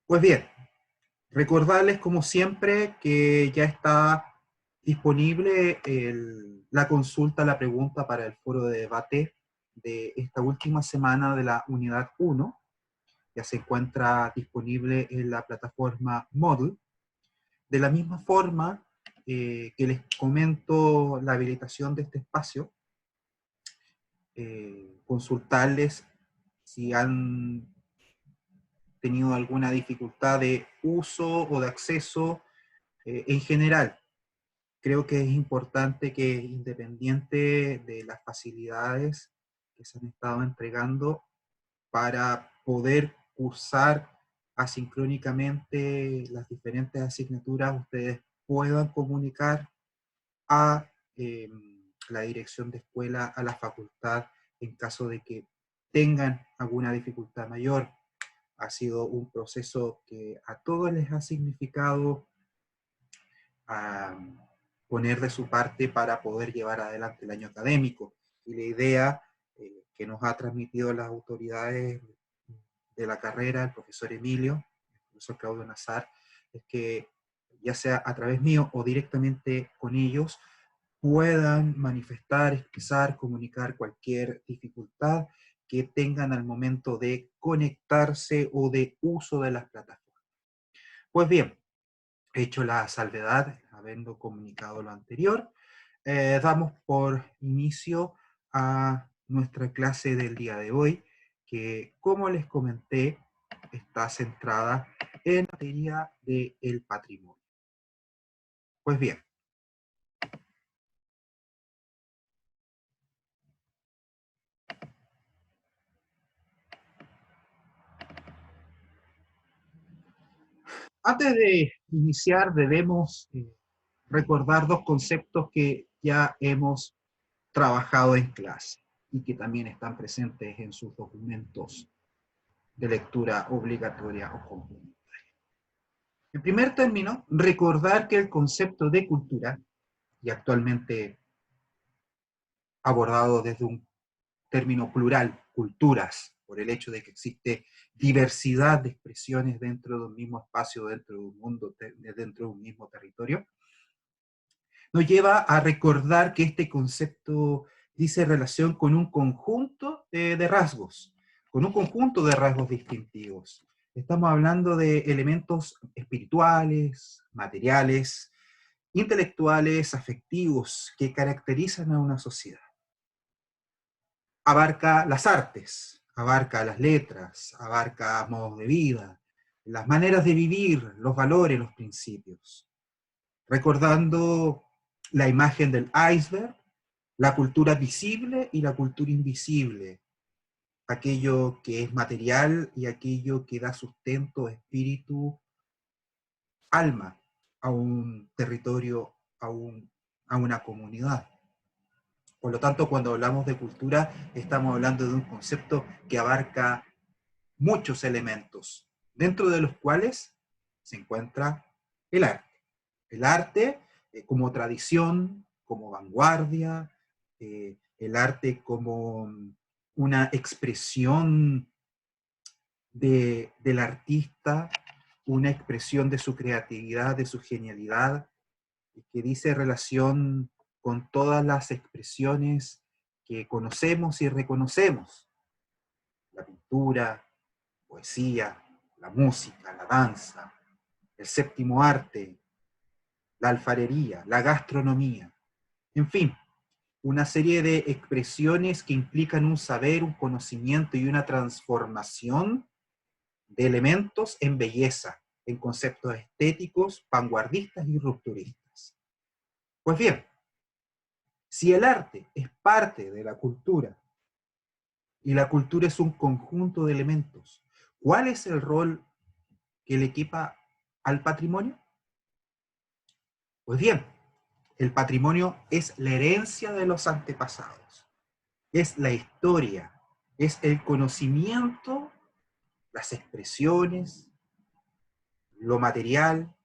Pues bien, recordarles como siempre que ya está disponible la consulta, la pregunta para el foro de debate de esta última semana de la unidad 1. Ya se encuentra disponible en la plataforma Moodle. De la misma forma que les comento la habilitación de este espacio, consultarles si han tenido alguna dificultad de uso o de acceso en general. Creo que es importante que, independiente de las facilidades que se han estado entregando para poder cursar asincrónicamente las diferentes asignaturas, ustedes puedan comunicar a la dirección de escuela, a la facultad, en caso de que tengan alguna dificultad mayor. Ha sido un proceso que a todos les ha significado poner de su parte para poder llevar adelante el año académico. Y la idea que nos ha transmitido las autoridades de la carrera, el profesor Emilio, el profesor Claudio Nazar, es que ya sea a través mío o directamente con ellos, puedan manifestar, expresar, comunicar cualquier dificultad que tengan al momento de conectarse o de uso de las plataformas. Pues bien, hecho la salvedad, habiendo comunicado lo anterior, damos por inicio a nuestra clase del día de hoy, que, como les comenté, está centrada en materia del patrimonio. Pues bien, antes de iniciar debemos recordar dos conceptos que ya hemos trabajado en clase y que también están presentes en sus documentos de lectura obligatoria o complementaria. En primer término, recordar que el concepto de cultura, y actualmente abordado desde un término plural, culturas, por el hecho de que existe diversidad de expresiones dentro de un mismo espacio, dentro de un mundo, dentro de un mismo territorio, nos lleva a recordar que este concepto dice relación con un conjunto de rasgos, con un conjunto de rasgos distintivos. Estamos hablando de elementos espirituales, materiales, intelectuales, afectivos, que caracterizan a una sociedad. Abarca las artes, abarca las letras, abarca modos de vida, las maneras de vivir, los valores, los principios. Recordando la imagen del iceberg, la cultura visible y la cultura invisible, aquello que es material y aquello que da sustento, espíritu, alma a un territorio, a una comunidad. Por lo tanto, cuando hablamos de cultura, estamos hablando de un concepto que abarca muchos elementos, dentro de los cuales se encuentra el arte. El arte como tradición, como vanguardia, el arte como una expresión del artista, una expresión de su creatividad, de su genialidad, que dice relación con todas las expresiones que conocemos y reconocemos. La pintura, poesía, la música, la danza, el séptimo arte, la alfarería, la gastronomía, en fin, una serie de expresiones que implican un saber, un conocimiento y una transformación de elementos en belleza, en conceptos estéticos, vanguardistas y rupturistas. Pues bien, si el arte es parte de la cultura y la cultura es un conjunto de elementos, ¿cuál es el rol que le equipa al patrimonio? Pues bien, el patrimonio es la herencia de los antepasados, es la historia, es el conocimiento, las expresiones, lo material,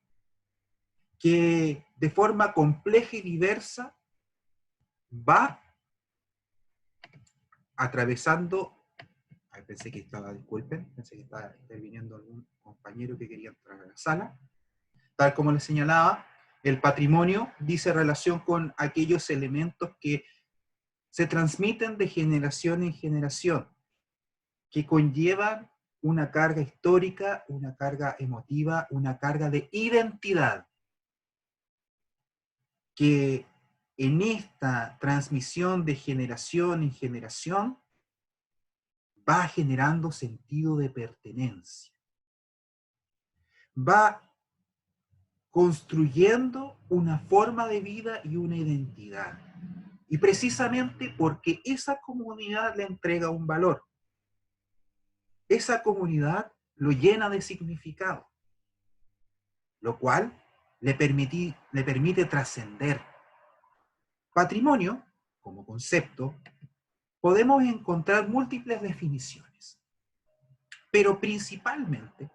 que de forma compleja y diversa va atravesando Ay, pensé que estaba, disculpen, pensé que estaba interviniendo algún compañero que quería entrar a la sala. Tal como les señalaba, el patrimonio dice relación con aquellos elementos que se transmiten de generación en generación, que conllevan una carga histórica, una carga emotiva, una carga de identidad, que en esta transmisión de generación en generación va generando sentido de pertenencia, va construyendo una forma de vida y una identidad. Y precisamente porque esa comunidad le entrega un valor, esa comunidad lo llena de significado, lo cual le permite trascender. Patrimonio, como concepto, podemos encontrar múltiples definiciones, pero principalmente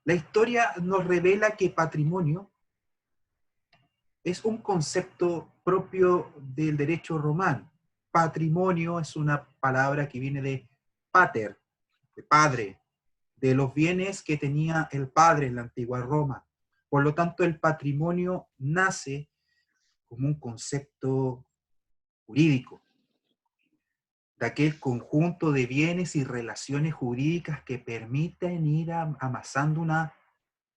la historia nos revela que patrimonio es un concepto propio del derecho romano. Patrimonio es una palabra que viene de pater, de padre, de los bienes que tenía el padre en la antigua Roma. Por lo tanto, el patrimonio nace como un concepto jurídico, de aquel conjunto de bienes y relaciones jurídicas que permiten ir amasando una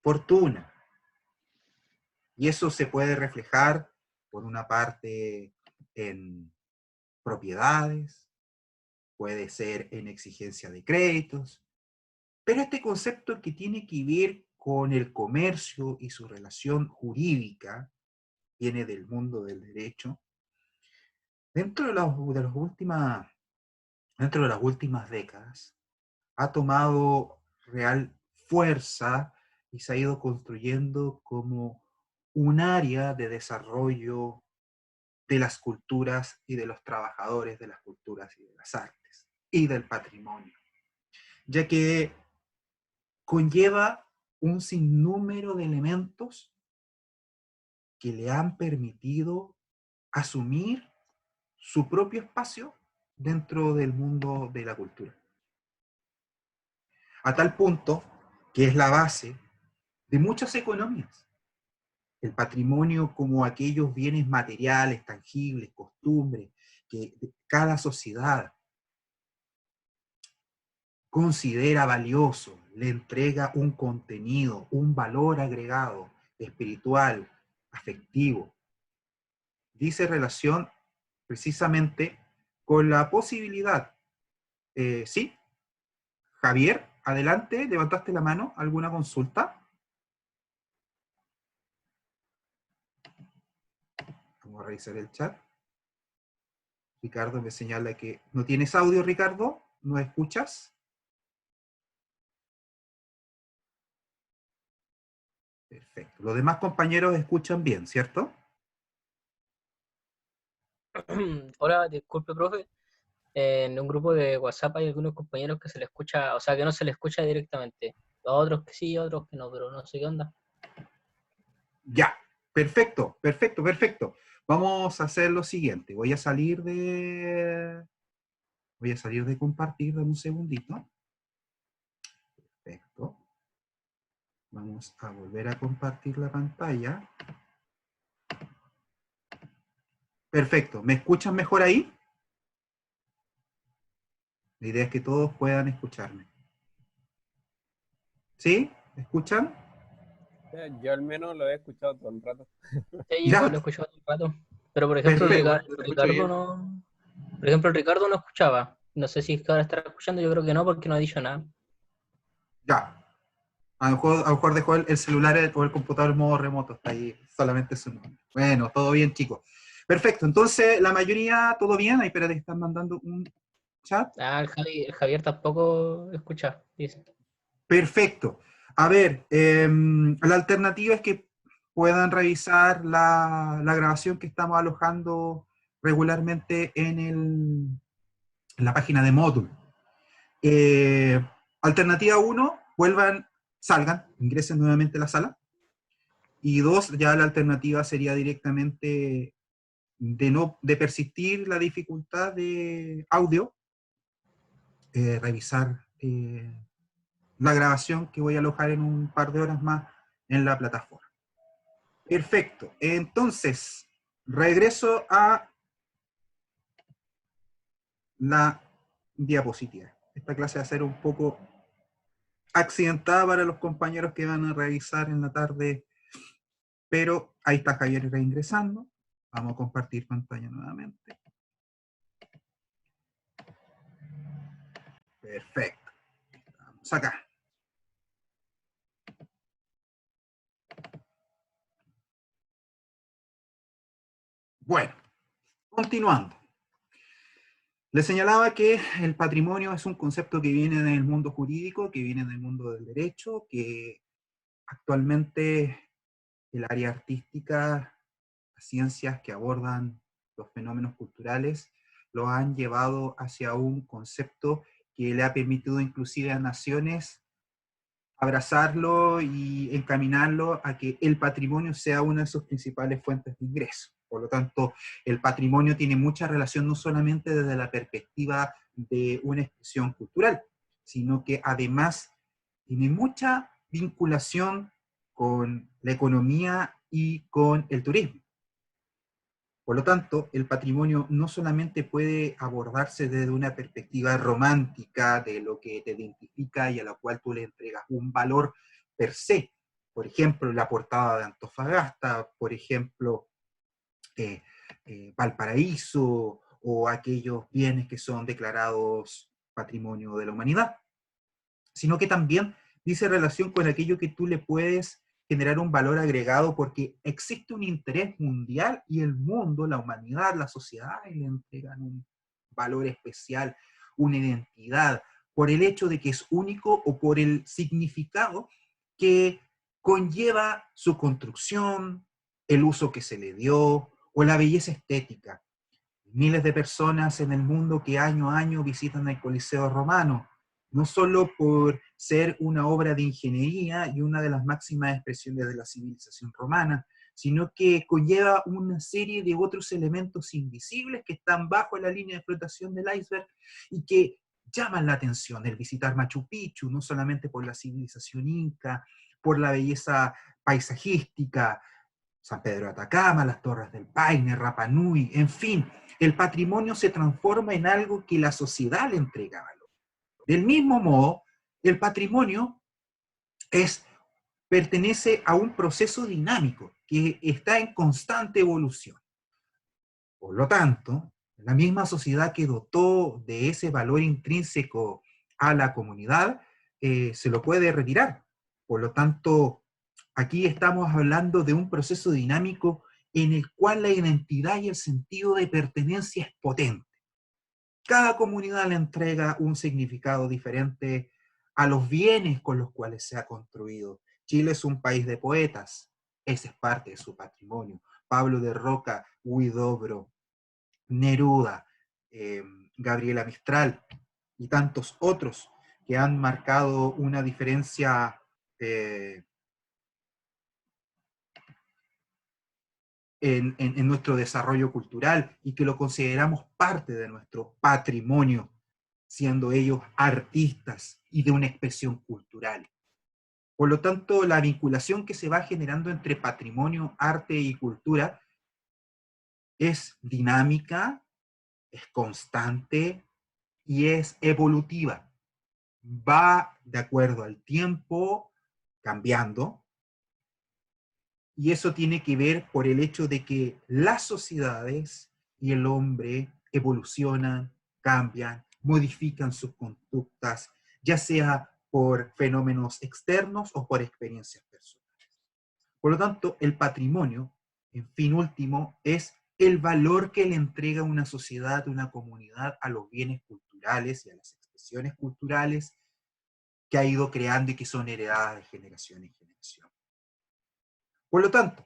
fortuna. Y eso se puede reflejar, por una parte, en propiedades, puede ser en exigencia de créditos, pero este concepto que tiene que ver con el comercio y su relación jurídica, viene del mundo del derecho, dentro de dentro de las últimas décadas, ha tomado real fuerza y se ha ido construyendo como un área de desarrollo de las culturas y de los trabajadores de las culturas y de las artes y del patrimonio, ya que conlleva un sinnúmero de elementos que le han permitido asumir su propio espacio dentro del mundo de la cultura. A tal punto que es la base de muchas economías. El patrimonio como aquellos bienes materiales, tangibles, costumbres, que cada sociedad considera valioso, le entrega un contenido, un valor agregado, espiritual, afectivo. Dice relación precisamente con la posibilidad. ¿Sí? Javier, adelante, levantaste la mano, ¿alguna consulta? Vamos a revisar el chat. Ricardo me señala que no tienes audio, Ricardo, ¿no escuchas? Perfecto. Los demás compañeros escuchan bien, ¿cierto? Hola, disculpe, profe. En un grupo de WhatsApp hay algunos compañeros que se le escucha, o sea, que no se le escucha directamente. A otros que sí, a otros que no, pero no sé qué onda. Ya, perfecto, perfecto, perfecto. Vamos a hacer lo siguiente. Voy a salir de compartir, dame un segundito. Perfecto. Vamos a volver a compartir la pantalla. Perfecto. ¿Me escuchan mejor ahí? La idea es que todos puedan escucharme. ¿Sí? ¿Me escuchan? Yo al menos lo he escuchado todo el rato. Sí, igual Ya, lo he escuchado hace un rato. Pero por ejemplo, perfecto. El Ricardo no. Por ejemplo, el Ricardo no escuchaba. No sé si es que ahora estará escuchando, yo creo que no, porque no ha dicho nada. Ya. A lo mejor dejó el celular o el computador en modo remoto. Está ahí solamente su nombre. Bueno, todo bien, chicos. Perfecto. Entonces, la mayoría, todo bien. Ahí, espérate, están mandando un chat. Ah, el Javier tampoco escucha, dice. Perfecto. A ver, la alternativa es que puedan revisar la grabación que estamos alojando regularmente en la página de Moodle. Alternativa 1, salgan, ingresen nuevamente a la sala. Y 2, ya la alternativa sería directamente de persistir la dificultad de audio, revisar la grabación que voy a alojar en un par de horas más en la plataforma. Perfecto. Entonces, regreso a la diapositiva. Esta clase va a ser un poco accidentada para los compañeros que van a revisar en la tarde, pero ahí está Javier reingresando. Vamos a compartir pantalla nuevamente. Perfecto. Vamos acá. Bueno, continuando. Les señalaba que el patrimonio es un concepto que viene del mundo jurídico, que viene del mundo del derecho, que actualmente el área artística, las ciencias que abordan los fenómenos culturales, lo han llevado hacia un concepto que le ha permitido inclusive a naciones abrazarlo y encaminarlo a que el patrimonio sea una de sus principales fuentes de ingreso. Por lo tanto, el patrimonio tiene mucha relación no solamente desde la perspectiva de una expresión cultural, sino que además tiene mucha vinculación con la economía y con el turismo. Por lo tanto, el patrimonio no solamente puede abordarse desde una perspectiva romántica de lo que te identifica y a la cual tú le entregas un valor per se. Por ejemplo, la portada de Antofagasta, por ejemplo, Valparaíso, o aquellos bienes que son declarados patrimonio de la humanidad, sino que también dice relación con aquello que tú le puedes generar un valor agregado porque existe un interés mundial y el mundo, la humanidad, la sociedad le entregan un valor especial, una identidad, por el hecho de que es único o por el significado que conlleva su construcción, el uso que se le dio o la belleza estética. Miles de personas en el mundo que año a año visitan el Coliseo Romano, no solo por ser una obra de ingeniería y una de las máximas expresiones de la civilización romana, sino que conlleva una serie de otros elementos invisibles que están bajo la línea de flotación del iceberg y que llaman la atención. El visitar Machu Picchu, no solamente por la civilización inca, por la belleza paisajística, San Pedro de Atacama, las Torres del Paine, Rapa Nui, en fin, el patrimonio se transforma en algo que la sociedad le entrega valor. Del mismo modo, el patrimonio pertenece a un proceso dinámico que está en constante evolución. Por lo tanto, la misma sociedad que dotó de ese valor intrínseco a la comunidad, se lo puede retirar. Por lo tanto, aquí estamos hablando de un proceso dinámico en el cual la identidad y el sentido de pertenencia es potente. Cada comunidad le entrega un significado diferente a los bienes con los cuales se ha construido. Chile es un país de poetas, ese es parte de su patrimonio. Pablo de Roca, Huidobro, Neruda, Gabriela Mistral y tantos otros que han marcado una diferencia en nuestro desarrollo cultural y que lo consideramos parte de nuestro patrimonio, siendo ellos artistas y de una expresión cultural. Por lo tanto, la vinculación que se va generando entre patrimonio, arte y cultura es dinámica, es constante y es evolutiva. Va de acuerdo al tiempo, cambiando, y eso tiene que ver por el hecho de que las sociedades y el hombre evolucionan, cambian, modifican sus conductas, ya sea por fenómenos externos o por experiencias personales. Por lo tanto, el patrimonio, en fin último, es el valor que le entrega una sociedad, una comunidad a los bienes culturales y a las expresiones culturales que ha ido creando y que son heredadas de generación en generación. Por lo tanto,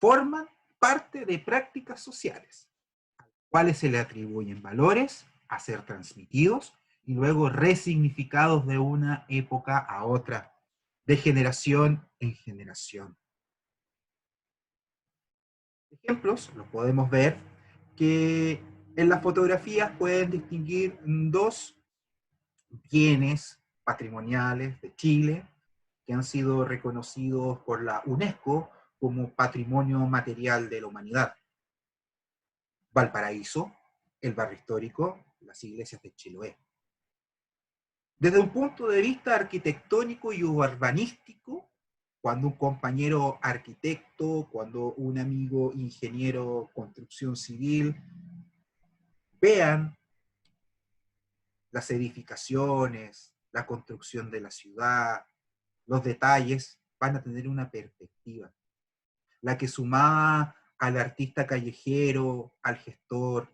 forman parte de prácticas sociales, a las cuales se le atribuyen valores a ser transmitidos y luego resignificados de una época a otra, de generación en generación. Ejemplos los podemos ver que En las fotografías pueden distinguir dos bienes patrimoniales de Chile que han sido reconocidos por la UNESCO como Patrimonio Material de la Humanidad. Valparaíso, el barrio histórico, las iglesias de Chiloé. Desde un punto de vista arquitectónico y urbanístico, cuando un compañero arquitecto, cuando un amigo ingeniero construcción civil, vean las edificaciones, la construcción de la ciudad, los detalles, van a tener una perspectiva. La que sumaba al artista callejero, al gestor,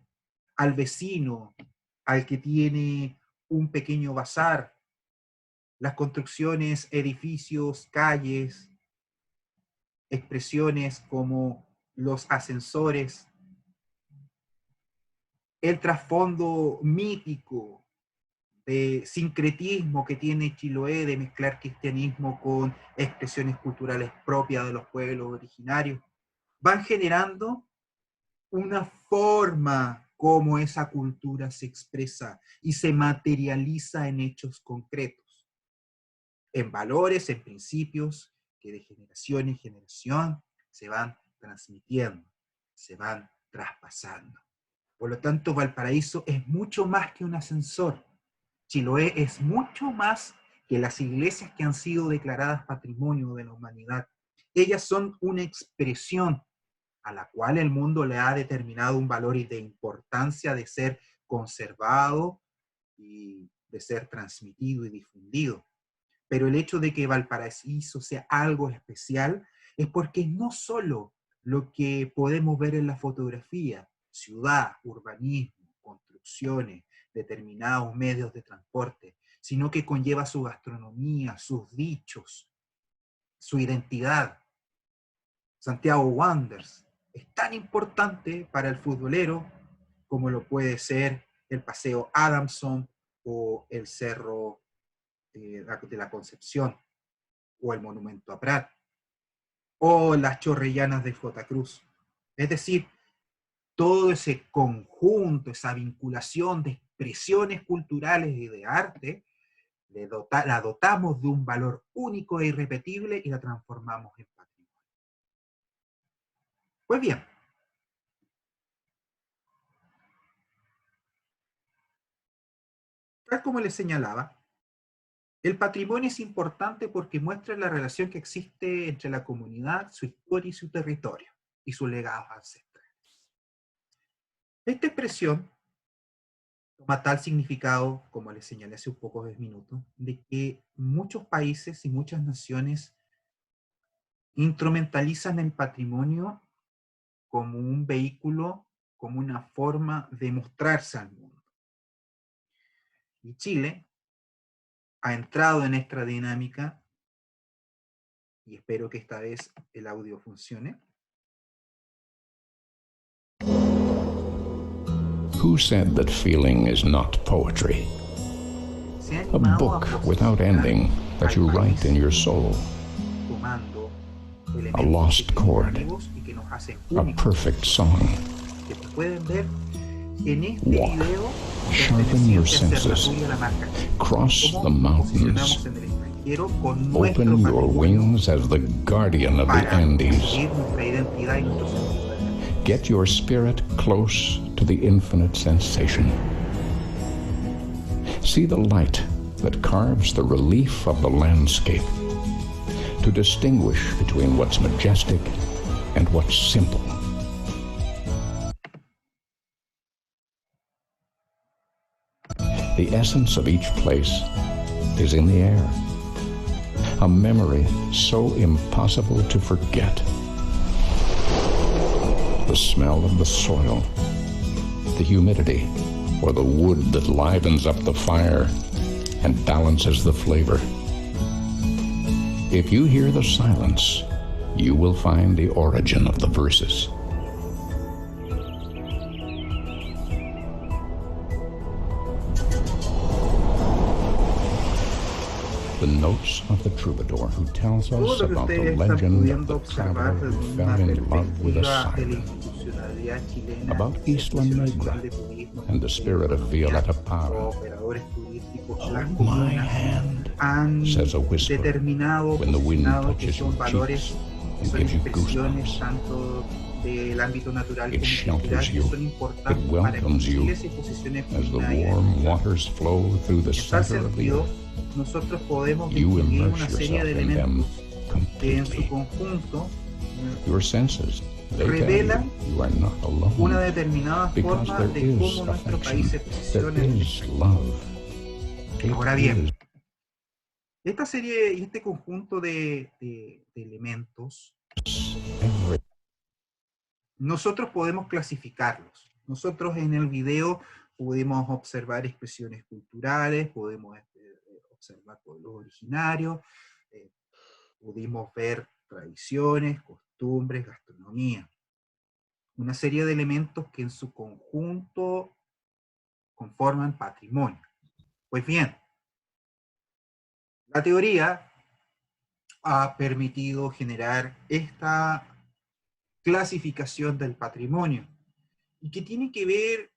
al vecino, al que tiene un pequeño bazar, las construcciones, edificios, calles, expresiones como los ascensores, el trasfondo mítico de sincretismo que tiene Chiloé, de mezclar cristianismo con expresiones culturales propias de los pueblos originarios, van generando una forma como esa cultura se expresa y se materializa en hechos concretos, en valores, en principios que de generación en generación se van transmitiendo, se van traspasando. Por lo tanto, Valparaíso es mucho más que un ascensor. Chiloé es mucho más que las iglesias que han sido declaradas Patrimonio de la Humanidad. Ellas son una expresión a la cual el mundo le ha determinado un valor y de importancia de ser conservado y de ser transmitido y difundido. Pero el hecho de que Valparaíso sea algo especial es porque no solo lo que podemos ver en la fotografía, ciudad, urbanismo, construcciones, determinados medios de transporte, sino que conlleva su gastronomía, sus dichos, su identidad. Santiago Wanderers es tan importante para el futbolero como lo puede ser el Paseo Adamson o el Cerro de la Concepción o el Monumento a Prat o las Chorrellanas de J. Cruz. Es decir, todo ese conjunto, esa vinculación de expresiones culturales y de arte, la dotamos de un valor único e irrepetible y la transformamos en patrimonio. Pues bien, tal como les señalaba, el patrimonio es importante porque muestra la relación que existe entre la comunidad, su historia y su territorio, y sus legados ancestrales. Esta expresión toma tal significado, como les señalé hace un pocos minutos, de que muchos países y muchas naciones instrumentalizan el patrimonio como un vehículo, como una forma de mostrarse al mundo. Y Chile ha entrado en esta dinámica, y espero que esta vez el audio funcione. Who said that feeling is not poetry? A book without ending that you write in your soul. A lost chord. A perfect song. Walk. Sharpen your senses. Cross the mountains. Open your wings as the guardian of the Andes. Get your spirit close to the infinite sensation. See the light that carves the relief of the landscape to distinguish between what's majestic and what's simple. The essence of each place is in the air, a memory so impossible to forget. The smell of the soil, the humidity, or the wood that livens up the fire and balances the flavor. If you hear the silence, you will find the origin of the verses. The notes of the troubadour who tells Todo us lo que about the ustedes están legend of pudiendo the observar traveler desde who una fell in love with a perspectiva de la siren, institucionalidad chilena, about el Isla Servicio Negra Nacional de Turismo, and the spirit of Violeta Parra. los operadores turísticos, las Hold my comunas, hand, han says a whisper, determinado, when the wind posicionado que touches your son valores, cheeks que and son gives you expresiones goosebumps. tanto del ámbito natural It como cultural, shelters que you. son importantes It para que welcomes you Chile se posicione como as the una warm identidad. waters flow through the En tal center of the sentido, earth. nosotros podemos You distinguir immerse una serie de yourself in them elementos que en su completely. conjunto Your senses, they tell revelan you are not una alone. determinada Because forma there de is cómo nuestro país se affection, there posiciona en el is exterior. love. It Ahora bien, is esta serie y este conjunto de elementos, every nosotros podemos clasificarlos. Nosotros en el video podemos observar expresiones culturales, podemos observar pueblos originarios, pudimos ver tradiciones, costumbres, gastronomía. Una serie de elementos que en su conjunto conforman patrimonio. Pues bien, la teoría ha permitido generar esta clasificación del patrimonio y que tiene que ver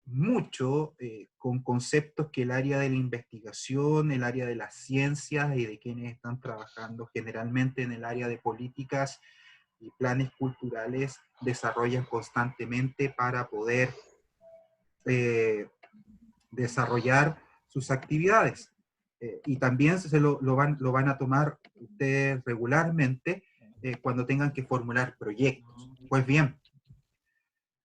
mucho con conceptos que el área de la investigación, el área de las ciencias y de quienes están trabajando generalmente en el área de políticas y planes culturales desarrollan constantemente para poder desarrollar sus actividades. Y también lo van a tomar ustedes regularmente cuando tengan que formular proyectos. Pues bien,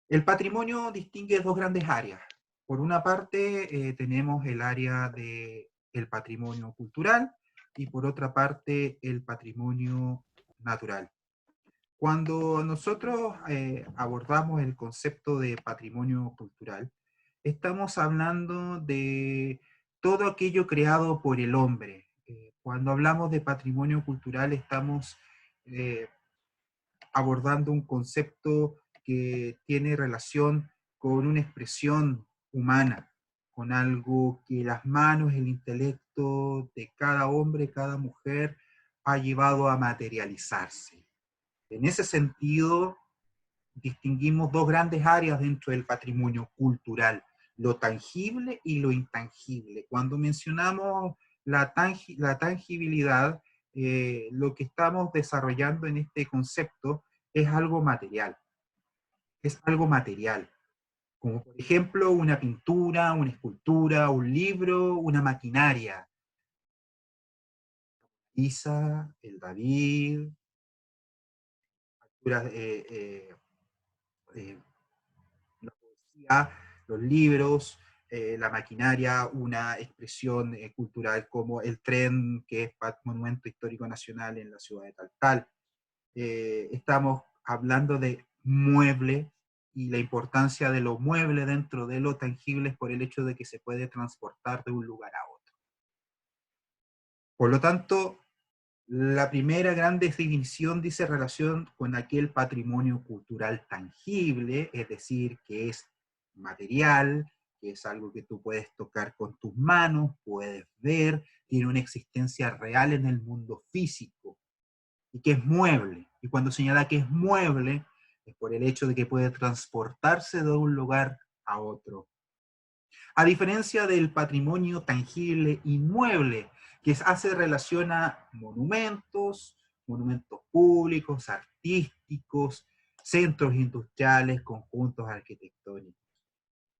el patrimonio distingue dos grandes áreas. Por una parte, tenemos el área del patrimonio cultural y por otra parte, el patrimonio natural. Cuando nosotros abordamos el concepto de patrimonio cultural, estamos hablando de todo aquello creado por el hombre. Cuando hablamos de patrimonio cultural, estamos abordando un concepto que tiene relación con una expresión humana, con algo que las manos, el intelecto de cada hombre, cada mujer ha llevado a materializarse. En ese sentido, distinguimos dos grandes áreas dentro del patrimonio cultural, lo tangible y lo intangible. Cuando mencionamos la tangibilidad, lo que estamos desarrollando en este concepto es algo material. Es algo material, como por ejemplo una pintura, una escultura, un libro, una maquinaria. Isa, el David, la poesía, los libros, la maquinaria, una expresión cultural como el tren, que es monumento histórico nacional en la ciudad de Taltal. Estamos hablando de mueble y la importancia de lo mueble dentro de lo tangible es por el hecho de que se puede transportar de un lugar a otro. Por lo tanto, la primera gran definición dice relación con aquel patrimonio cultural tangible, es decir, que es material, que es algo que tú puedes tocar con tus manos, puedes ver, tiene una existencia real en el mundo físico, y que es mueble. Y cuando señala que es mueble, es por el hecho de que puede transportarse de un lugar a otro. A diferencia del patrimonio tangible inmueble, que hace relación a monumentos, monumentos públicos, artísticos, centros industriales, conjuntos arquitectónicos.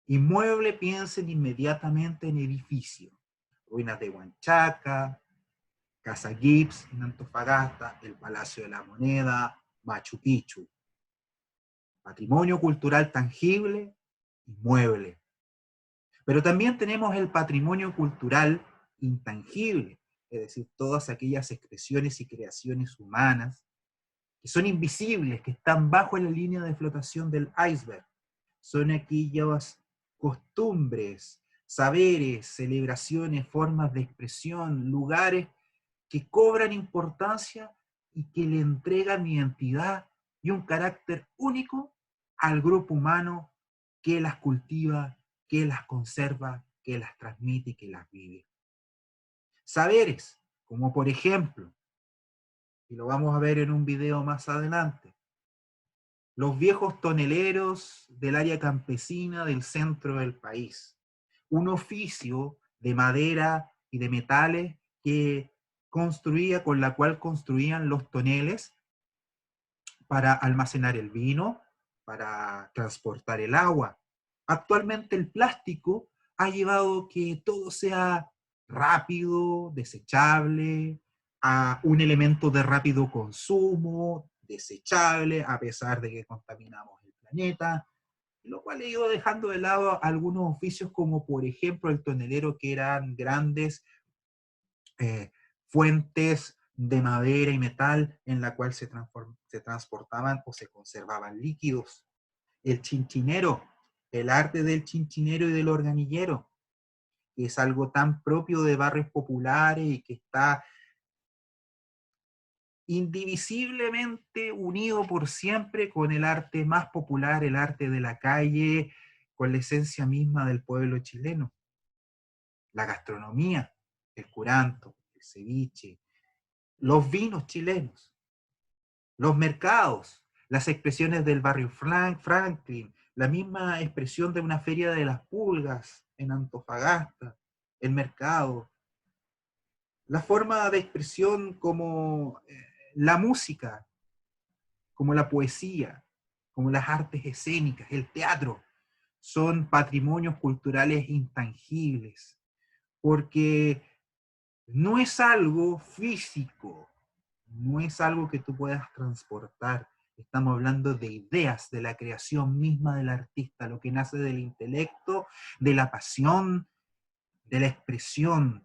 Inmueble, piensen inmediatamente en edificios, ruinas de Huanchaca, Casa Gibbs en Antofagasta, el Palacio de la Moneda, Machu Picchu. Patrimonio cultural tangible, inmueble. Pero también tenemos el patrimonio cultural intangible, es decir, todas aquellas expresiones y creaciones humanas que son invisibles, que están bajo la línea de flotación del iceberg. Son aquellas costumbres, saberes, celebraciones, formas de expresión, lugares que cobran importancia y que le entregan identidad y un carácter único al grupo humano que las cultiva, que las conserva, que las transmite y que las vive. Saberes, como por ejemplo, y lo vamos a ver en un video más adelante, los viejos toneleros del área campesina del centro del país. Un oficio de madera y de metales con la cual construían los toneles para almacenar el vino, para transportar el agua. Actualmente el plástico ha llevado que todo sea rápido, desechable, a un elemento de rápido consumo, desechable, a pesar de que contaminamos el planeta, lo cual ha ido dejando de lado algunos oficios como por ejemplo el tonelero, que eran grandes fuentes de madera y metal en la cual se transportaban o se conservaban líquidos. El chinchinero, el arte del chinchinero y del organillero, que es algo tan propio de barrios populares y que está indivisiblemente unido por siempre con el arte más popular, el arte de la calle, con la esencia misma del pueblo chileno. La gastronomía, el curanto, el ceviche, los vinos chilenos, los mercados, las expresiones del barrio Franklin, la misma expresión de una feria de las pulgas en Antofagasta, el mercado, la forma de expresión como la música, como la poesía, como las artes escénicas, el teatro, son patrimonios culturales intangibles, porque no es algo físico, no es algo que tú puedas transportar. Estamos hablando de ideas, de la creación misma del artista, lo que nace del intelecto, de la pasión, de la expresión,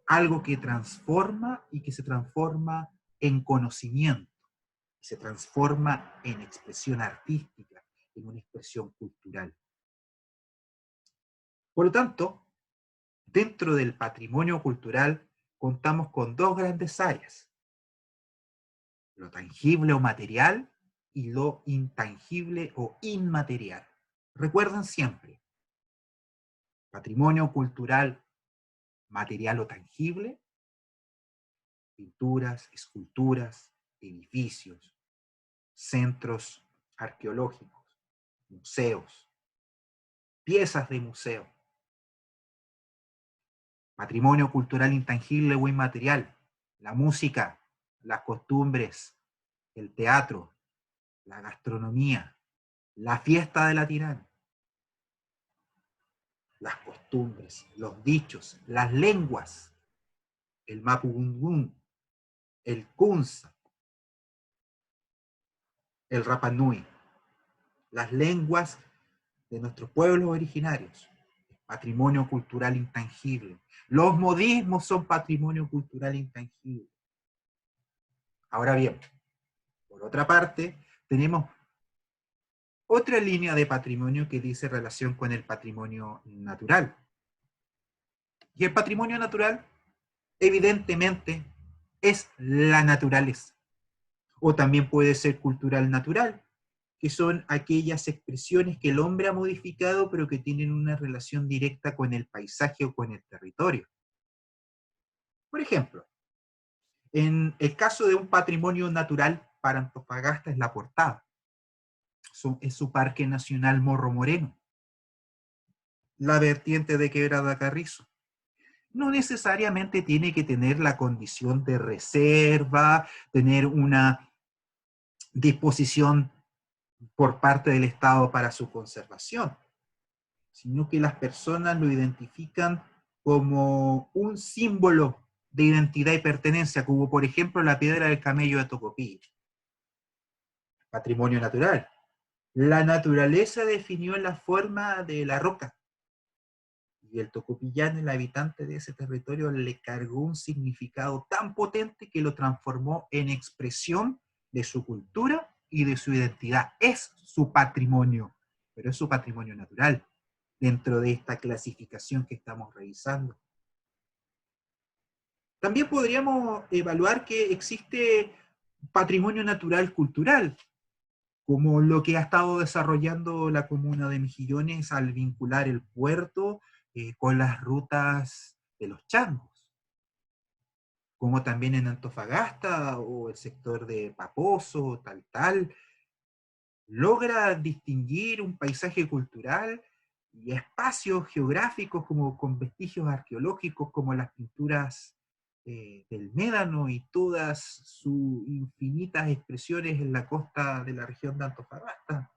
algo que transforma y que se transforma en conocimiento, se transforma en expresión artística, en una expresión cultural. Por lo tanto, dentro del patrimonio cultural contamos con dos grandes áreas: lo tangible o material y lo intangible o inmaterial. Recuerden siempre, patrimonio cultural material o tangible, pinturas, esculturas, edificios, centros arqueológicos, museos, piezas de museo. Patrimonio cultural intangible o inmaterial, la música, las costumbres, el teatro, la gastronomía, la fiesta de la tirana, las costumbres, los dichos, las lenguas, el mapudungun, el kunza, el Rapa Nui, las lenguas de nuestros pueblos originarios, patrimonio cultural intangible. Los modismos son patrimonio cultural intangible. Ahora bien, por otra parte, tenemos otra línea de patrimonio que dice relación con el patrimonio natural. Y el patrimonio natural, evidentemente, es la naturaleza. O también puede ser cultural natural, que son aquellas expresiones que el hombre ha modificado, pero que tienen una relación directa con el paisaje o con el territorio. Por ejemplo, en el caso de un patrimonio natural para Antofagasta es la Portada. Es su Parque Nacional Morro Moreno. La vertiente de Quebrada Carrizo. No necesariamente tiene que tener la condición de reserva, tener una disposición por parte del Estado para su conservación, sino que las personas lo identifican como un símbolo de identidad y pertenencia, como por ejemplo la piedra del camello de Tocopilla. Patrimonio natural. La naturaleza definió la forma de la roca, y el tocopillano, el habitante de ese territorio, le cargó un significado tan potente que lo transformó en expresión de su cultura y de su identidad. Es su patrimonio, pero es su patrimonio natural, dentro de esta clasificación que estamos revisando. También podríamos evaluar que existe patrimonio natural cultural, como lo que ha estado desarrollando la comuna de Mejillones al vincular el puerto con las rutas de los changos. como también en Antofagasta o el sector de Paposo, tal, logra distinguir un paisaje cultural y espacios geográficos como con vestigios arqueológicos como las pinturas del Médano y todas sus infinitas expresiones en la costa de la región de Antofagasta.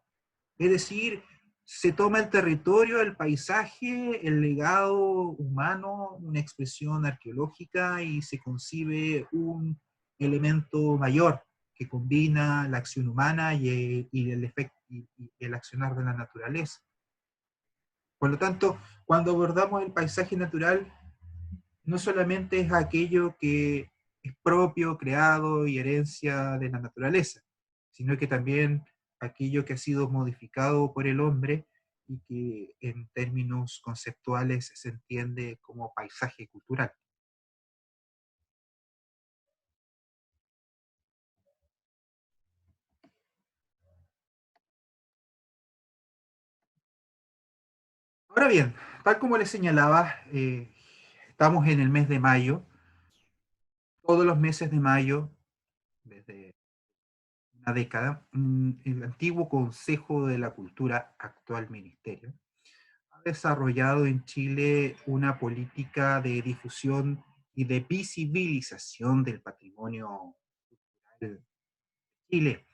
Es decir, se toma el territorio, el paisaje, el legado humano, una expresión arqueológica y se concibe un elemento mayor que combina la acción humana y el accionar de la naturaleza. Por lo tanto, cuando abordamos el paisaje natural, no solamente es aquello que es propio, creado y herencia de la naturaleza, sino que también aquello que ha sido modificado por el hombre y que en términos conceptuales se entiende como paisaje cultural. Ahora bien, tal como les señalaba, estamos en el mes de mayo. Todos los meses de mayo, desde una década, el antiguo Consejo de la Cultura, actual Ministerio, ha desarrollado en Chile una política de difusión y de visibilización del patrimonio cultural de Chile.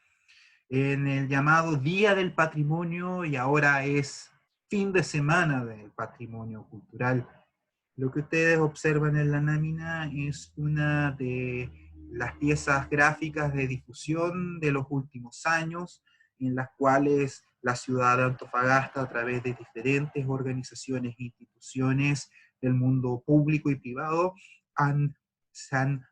En el llamado Día del Patrimonio, y ahora es fin de semana del patrimonio cultural, lo que ustedes observan en la lámina es una de las piezas gráficas de difusión de los últimos años, en las cuales la ciudad de Antofagasta, a través de diferentes organizaciones e instituciones del mundo público y privado, se han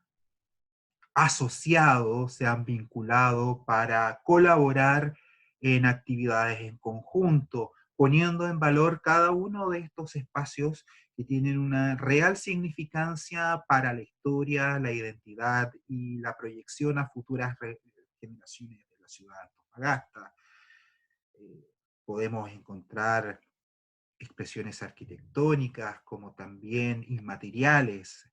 asociado, se han vinculado para colaborar en actividades en conjunto, poniendo en valor cada uno de estos espacios que tienen una real significancia para la historia, la identidad y la proyección a futuras generaciones de la ciudad de Antofagasta. Podemos encontrar expresiones arquitectónicas como también inmateriales.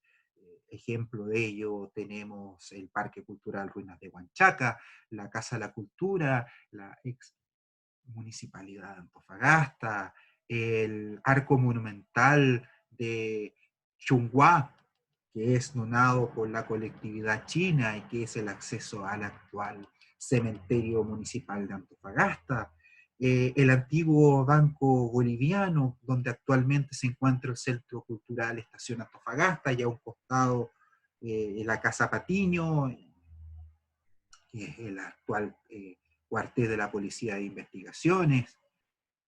Ejemplo de ello tenemos el Parque Cultural Ruinas de Huanchaca, la Casa de la Cultura, la ex Municipalidad de Antofagasta, el Arco Monumental de Chunghua, que es donado por la colectividad china y que es el acceso al actual cementerio municipal de Antofagasta, el antiguo Banco Boliviano, donde actualmente se encuentra el Centro Cultural Estación Antofagasta, y a un costado la Casa Patiño, que es el actual cuartel de la Policía de Investigaciones.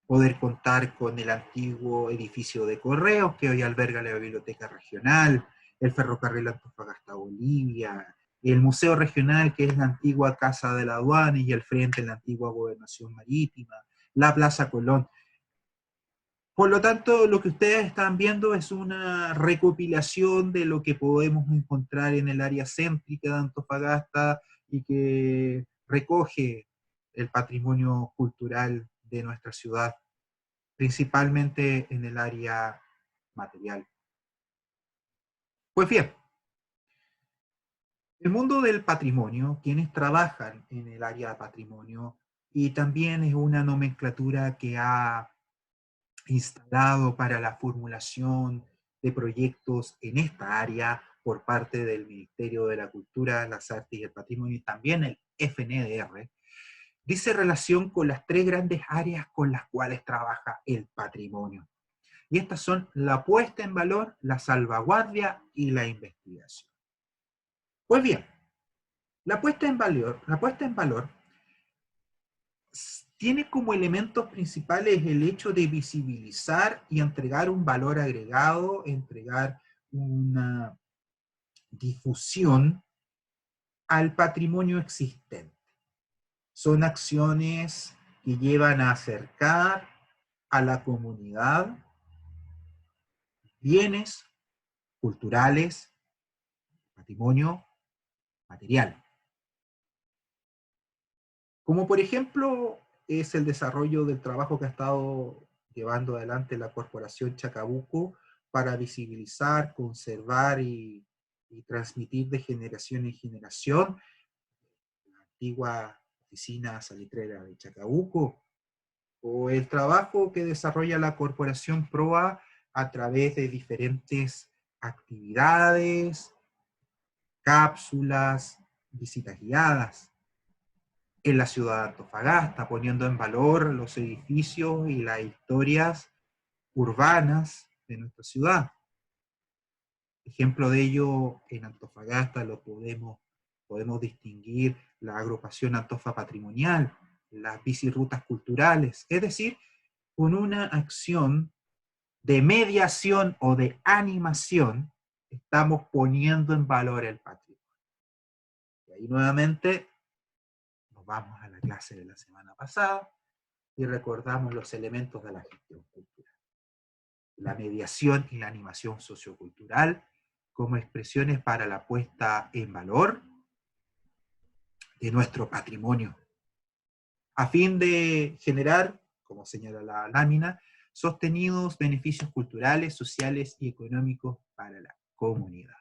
Poder contar con el antiguo edificio de correos que hoy alberga la Biblioteca Regional, el ferrocarril Antofagasta-Bolivia, el Museo Regional, que es la antigua Casa de la Aduana y el frente de la antigua Gobernación Marítima, la Plaza Colón. Por lo tanto, lo que ustedes están viendo es una recopilación de lo que podemos encontrar en el área céntrica de Antofagasta y que recoge el patrimonio cultural de nuestra ciudad, principalmente en el área material. Pues bien, el mundo del patrimonio, quienes trabajan en el área de patrimonio, y también es una nomenclatura que ha instalado para la formulación de proyectos en esta área por parte del Ministerio de la Cultura, las Artes y el Patrimonio, y también el FNDR, dice relación con las tres grandes áreas con las cuales trabaja el patrimonio. Y estas son la puesta en valor, la salvaguardia y la investigación. Pues bien, la puesta en valor tiene como elementos principales el hecho de visibilizar y entregar un valor agregado, entregar una difusión al patrimonio existente. Son acciones que llevan a acercar a la comunidad bienes culturales, patrimonio material. Como por ejemplo es el desarrollo del trabajo que ha estado llevando adelante la Corporación Chacabuco para visibilizar, conservar y y transmitir de generación en generación. La antigua oficina salitrera de Chacabuco, o el trabajo que desarrolla la Corporación PROA a través de diferentes actividades, cápsulas, visitas guiadas en la ciudad de Antofagasta, poniendo en valor los edificios y las historias urbanas de nuestra ciudad. Ejemplo de ello, en Antofagasta lo podemos distinguir la agrupación Antofa Patrimonial, las bicirutas culturales, es decir, con una acción de mediación o de animación, estamos poniendo en valor el patrimonio. Y ahí nuevamente nos vamos a la clase de la semana pasada y recordamos los elementos de la gestión cultural. La mediación y la animación sociocultural como expresiones para la puesta en valor de nuestro patrimonio, a fin de generar, como señala la lámina, sostenidos beneficios culturales, sociales y económicos para la comunidad.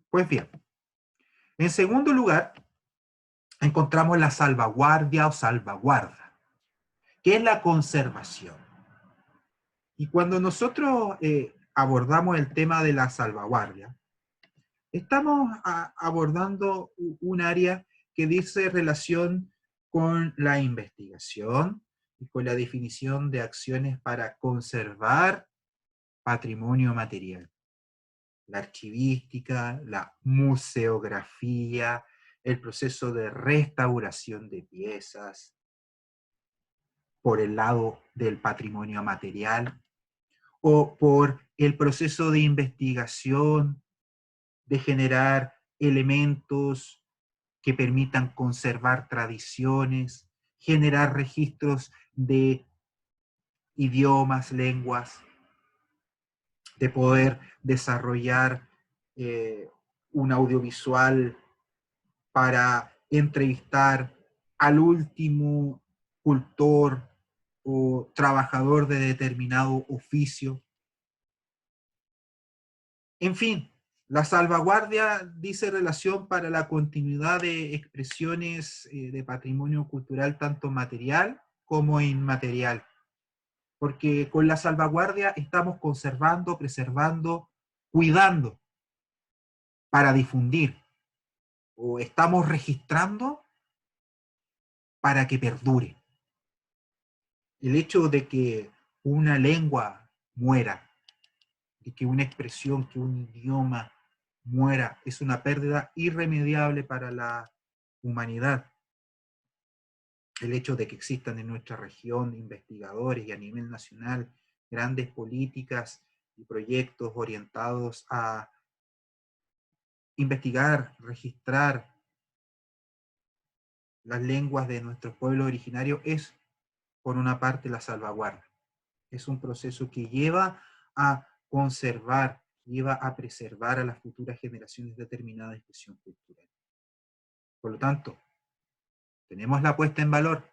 Pues bien, en segundo lugar, encontramos la salvaguardia o salvaguarda, que es la conservación. Y cuando nosotros abordamos el tema de la salvaguardia, estamos abordando un área que dice relación con la investigación y con la definición de acciones para conservar patrimonio material. La archivística, la museografía, el proceso de restauración de piezas por el lado del patrimonio material, o por el proceso de investigación, de generar elementos que permitan conservar tradiciones, generar registros de idiomas, lenguas, de poder desarrollar un audiovisual para entrevistar al último cultor o trabajador de determinado oficio. En fin, la salvaguardia dice relación para la continuidad de expresiones de patrimonio cultural, tanto material como inmaterial. Porque con la salvaguardia estamos conservando, preservando, cuidando para difundir. O estamos registrando para que perdure. El hecho de que una lengua muera, de que una expresión, que un idioma muera, es una pérdida irremediable para la humanidad. El hecho de que existan en nuestra región investigadores y a nivel nacional grandes políticas y proyectos orientados a investigar, registrar las lenguas de nuestros pueblos originarios es, por una parte, la salvaguarda. Es un proceso que lleva a conservar, lleva a preservar a las futuras generaciones determinada expresión cultural. Por lo tanto, tenemos la puesta en valor,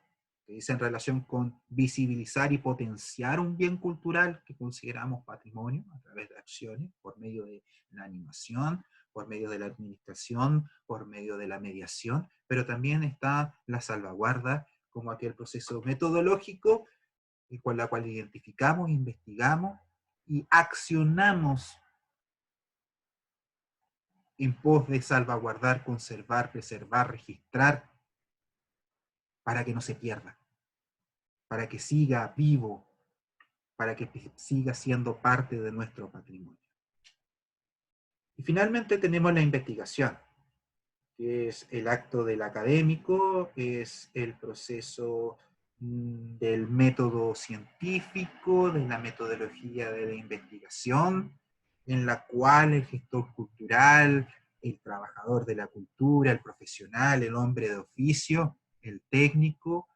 que dice en relación con visibilizar y potenciar un bien cultural que consideramos patrimonio a través de acciones, por medio de la animación, por medio de la administración, por medio de la mediación, pero también está la salvaguarda como aquel proceso metodológico con la cual identificamos, investigamos y accionamos en pos de salvaguardar, conservar, preservar, registrar, para que no se pierda, para que siga vivo, para que siga siendo parte de nuestro patrimonio. Y finalmente tenemos la investigación, que es el acto del académico, es el proceso del método científico, de la metodología de la investigación, en la cual el gestor cultural, el trabajador de la cultura, el profesional, el hombre de oficio, el técnico,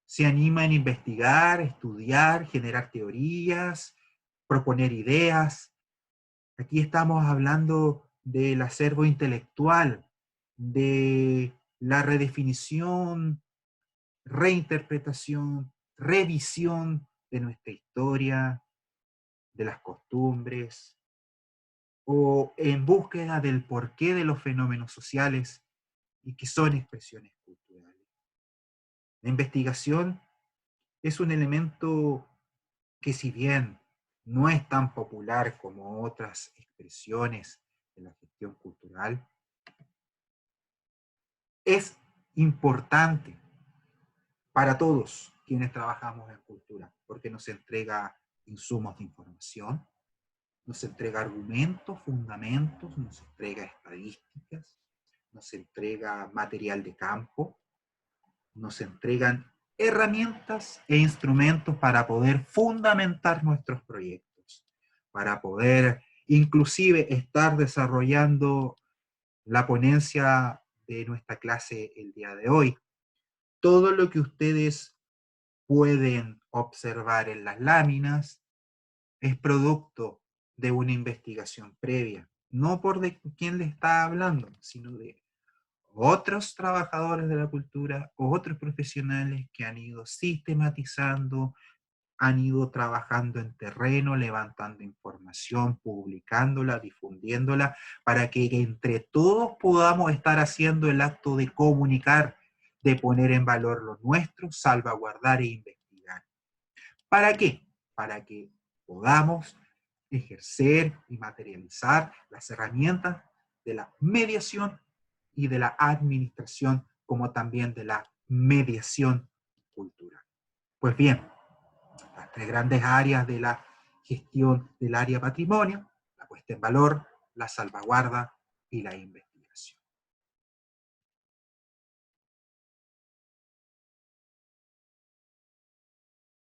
se anima en investigar, estudiar, generar teorías, proponer ideas. Aquí estamos hablando del acervo intelectual, de la redefinición, reinterpretación, revisión de nuestra historia, de las costumbres, o en búsqueda del porqué de los fenómenos sociales y que son expresiones culturales. La investigación es un elemento que, si bien no es tan popular como otras expresiones de la gestión cultural, es importante para todos quienes trabajamos en cultura, porque nos entrega insumos de información, nos entrega argumentos, fundamentos, nos entrega estadísticas, nos entrega material de campo, nos entregan herramientas e instrumentos para poder fundamentar nuestros proyectos, para poder inclusive estar desarrollando la ponencia de nuestra clase el día de hoy. Todo lo que ustedes pueden observar en las láminas es producto de una investigación previa, no por de quién le está hablando, sino de otros trabajadores de la cultura, otros profesionales que han ido sistematizando, han ido trabajando en terreno, levantando información, publicándola, difundiéndola, para que entre todos podamos estar haciendo el acto de comunicar, de poner en valor lo nuestro, salvaguardar e investigar. ¿Para qué? Para que podamos ejercer y materializar las herramientas de la mediación y de la administración, como también de la mediación cultural. Pues bien, las tres grandes áreas de la gestión del área patrimonio: la puesta en valor, la salvaguarda y la investigación.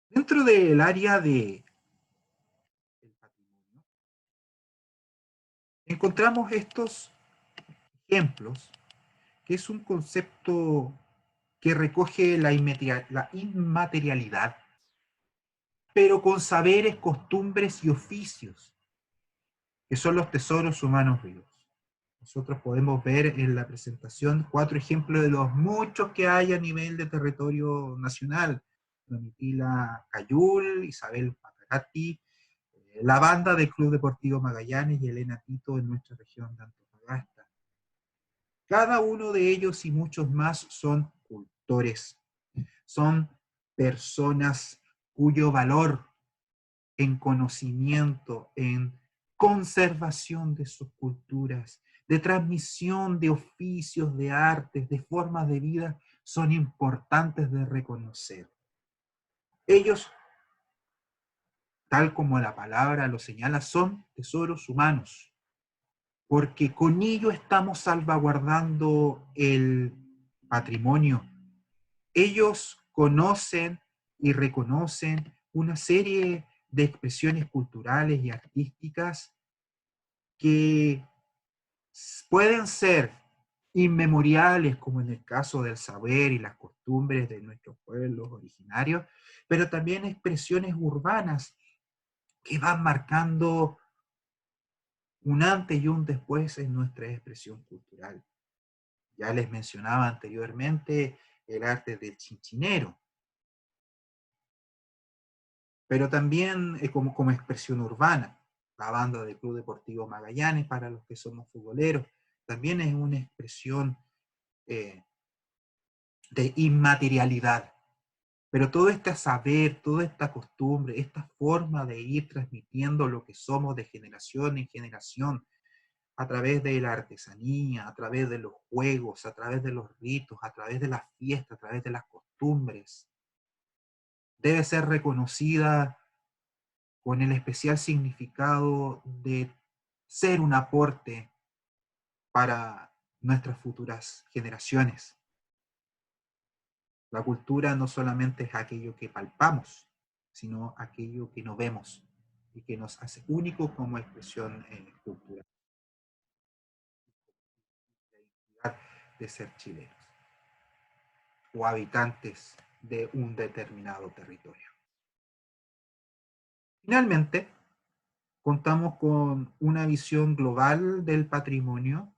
Dentro del área del patrimonio, encontramos estos ejemplos, que es un concepto que recoge la inmaterialidad, pero con saberes, costumbres y oficios, que son los tesoros humanos vivos. Nosotros podemos ver en la presentación 4 ejemplos de los muchos que hay a nivel de territorio nacional. Domitila Cayul, Isabel Pacarati, la banda del Club Deportivo Magallanes y Elena Tito en nuestra región de Antofagasta. Cada uno de ellos y muchos más son cultores, son personas cuyo valor en conocimiento, en conservación de sus culturas, de transmisión de oficios, de artes, de formas de vida, son importantes de reconocer. Ellos, tal como la palabra lo señala, son tesoros humanos, porque con ello estamos salvaguardando el patrimonio. Ellos conocen y reconocen una serie de expresiones culturales y artísticas que pueden ser inmemoriales, como en el caso del saber y las costumbres de nuestros pueblos originarios, pero también expresiones urbanas que van marcando un antes y un después en nuestra expresión cultural. Ya les mencionaba anteriormente el arte del chinchinero, pero también como expresión urbana. La banda del Club Deportivo Magallanes, para los que somos futboleros, también es una expresión de inmaterialidad. Pero todo este saber, toda esta costumbre, esta forma de ir transmitiendo lo que somos de generación en generación, a través de la artesanía, a través de los juegos, a través de los ritos, a través de las fiestas, a través de las costumbres, debe ser reconocida con el especial significado de ser un aporte para nuestras futuras generaciones. La cultura no solamente es aquello que palpamos, sino aquello que no vemos y que nos hace únicos como expresión cultural. La identidad de ser chilenos o habitantes de un determinado territorio. Finalmente, contamos con una visión global del patrimonio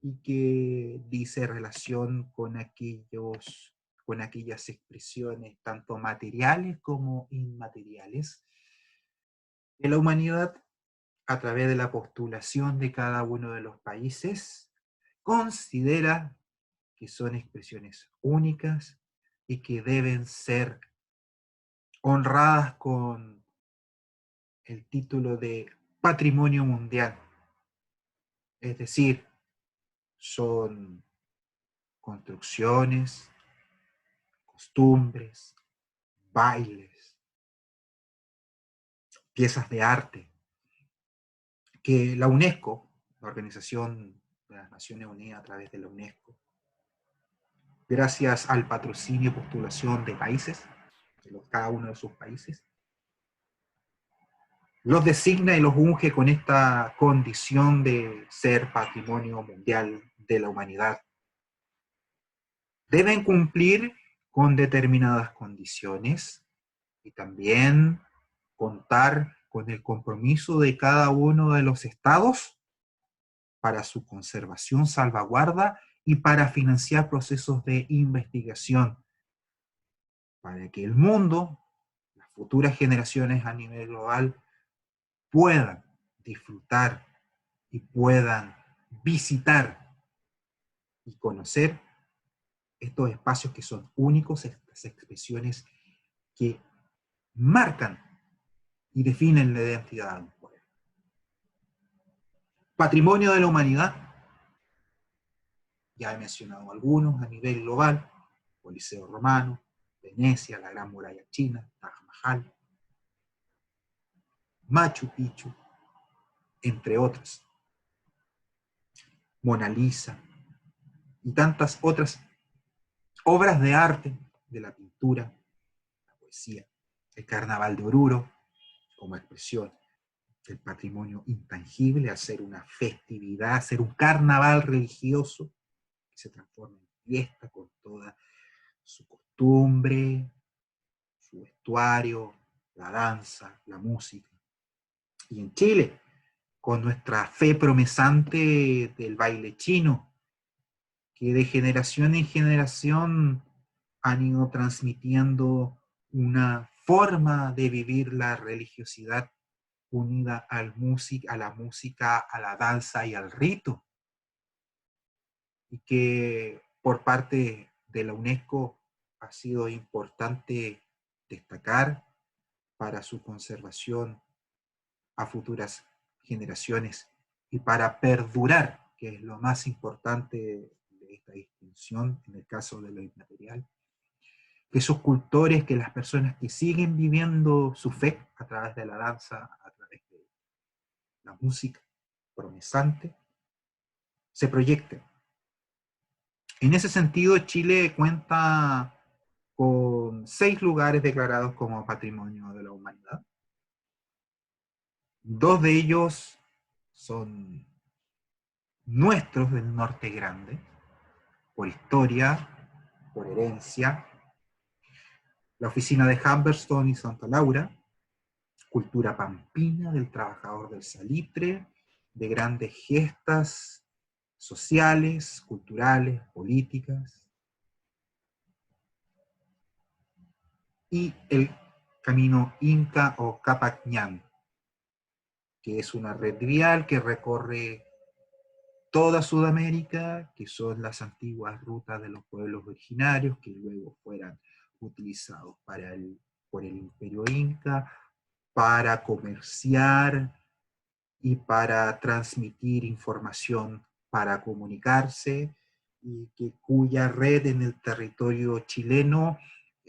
y que dice relación con aquellos con aquellas expresiones tanto materiales como inmateriales de la humanidad a través de la postulación de cada uno de los países, considera que son expresiones únicas y que deben ser honradas con el título de Patrimonio Mundial. Es decir, son construcciones, costumbres, bailes, piezas de arte, que la UNESCO, la Organización de las Naciones Unidas a través de la UNESCO, gracias al patrocinio y postulación de países, de cada uno de sus países, los designa y los unge con esta condición de ser patrimonio mundial de la humanidad. Deben cumplir con determinadas condiciones y también contar con el compromiso de cada uno de los estados para su conservación, salvaguarda y para financiar procesos de investigación, para que el mundo, las futuras generaciones a nivel global, puedan disfrutar y puedan visitar y conocer estos espacios que son únicos, estas expresiones que marcan y definen la identidad de un pueblo. Patrimonio de la humanidad, ya he mencionado algunos a nivel global: Coliseo Romano, Venecia, la Gran Muralla China, Taj Mahal, Machu Picchu, entre otras. Mona Lisa y tantas otras obras de arte, de la pintura, la poesía, el Carnaval de Oruro, como expresión del patrimonio intangible, hacer una festividad, hacer un carnaval religioso que se transforma en fiesta con toda su costumbre, su vestuario, la danza, la música. Y en Chile, con nuestra fe promesante del baile chino, que de generación en generación han ido transmitiendo una forma de vivir la religiosidad unida a la música, a la danza y al rito. Y que por parte de la UNESCO ha sido importante destacar para su conservación a futuras generaciones y para perdurar, que es lo más importante de esta distinción en el caso de lo inmaterial, que esos cultores, que las personas que siguen viviendo su fe a través de la danza, a través de la música promesante, se proyecten. En ese sentido, Chile cuenta con 6 lugares declarados como Patrimonio de la Humanidad. 2 de ellos son nuestros del Norte Grande, por historia, por herencia. La oficina de Humberstone y Santa Laura, cultura pampina del trabajador del salitre, de grandes gestas sociales, culturales, políticas. Y el camino Inca o Capac Ñan, que es una red vial que recorre toda Sudamérica, que son las antiguas rutas de los pueblos originarios, que luego fueran utilizados por el Imperio Inca, para comerciar y para transmitir información, para comunicarse, y cuya red en el territorio chileno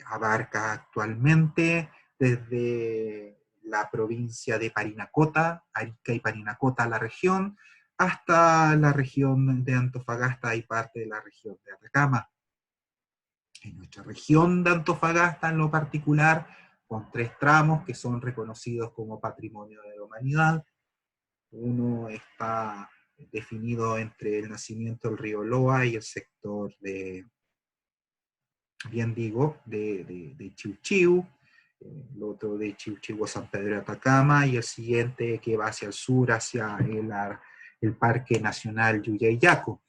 abarca actualmente desde la provincia de Parinacota, Arica y Parinacota, la región, hasta la región de Antofagasta y parte de la región de Atacama. En nuestra región de Antofagasta, en lo particular, con 3 tramos que son reconocidos como Patrimonio de la Humanidad. Uno está definido entre el nacimiento del río Loa y el sector de, bien digo, de Chiu-Chiu, el otro de Chiu-Chiu a San Pedro de Atacama, y el siguiente que va hacia el sur, hacia el Parque Nacional Yuyayaco.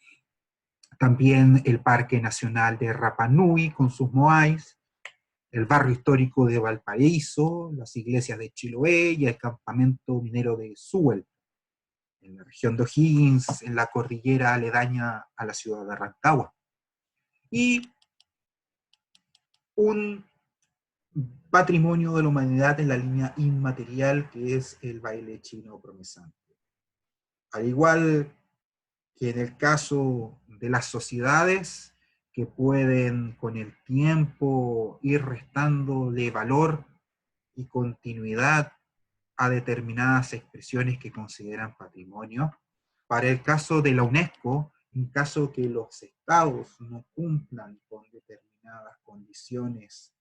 También el Parque Nacional de Rapa Nui con sus moais, el barrio histórico de Valparaíso, las iglesias de Chiloé y el campamento minero de Sewell, en la región de O'Higgins, en la cordillera aledaña a la ciudad de Rancagua. Y un patrimonio de la humanidad en la línea inmaterial, que es el baile chino promesante. Al igual que en el caso de las sociedades, que pueden con el tiempo ir restándole valor y continuidad a determinadas expresiones que consideran patrimonio. Para el caso de la UNESCO, en caso que los estados no cumplan con determinadas condiciones,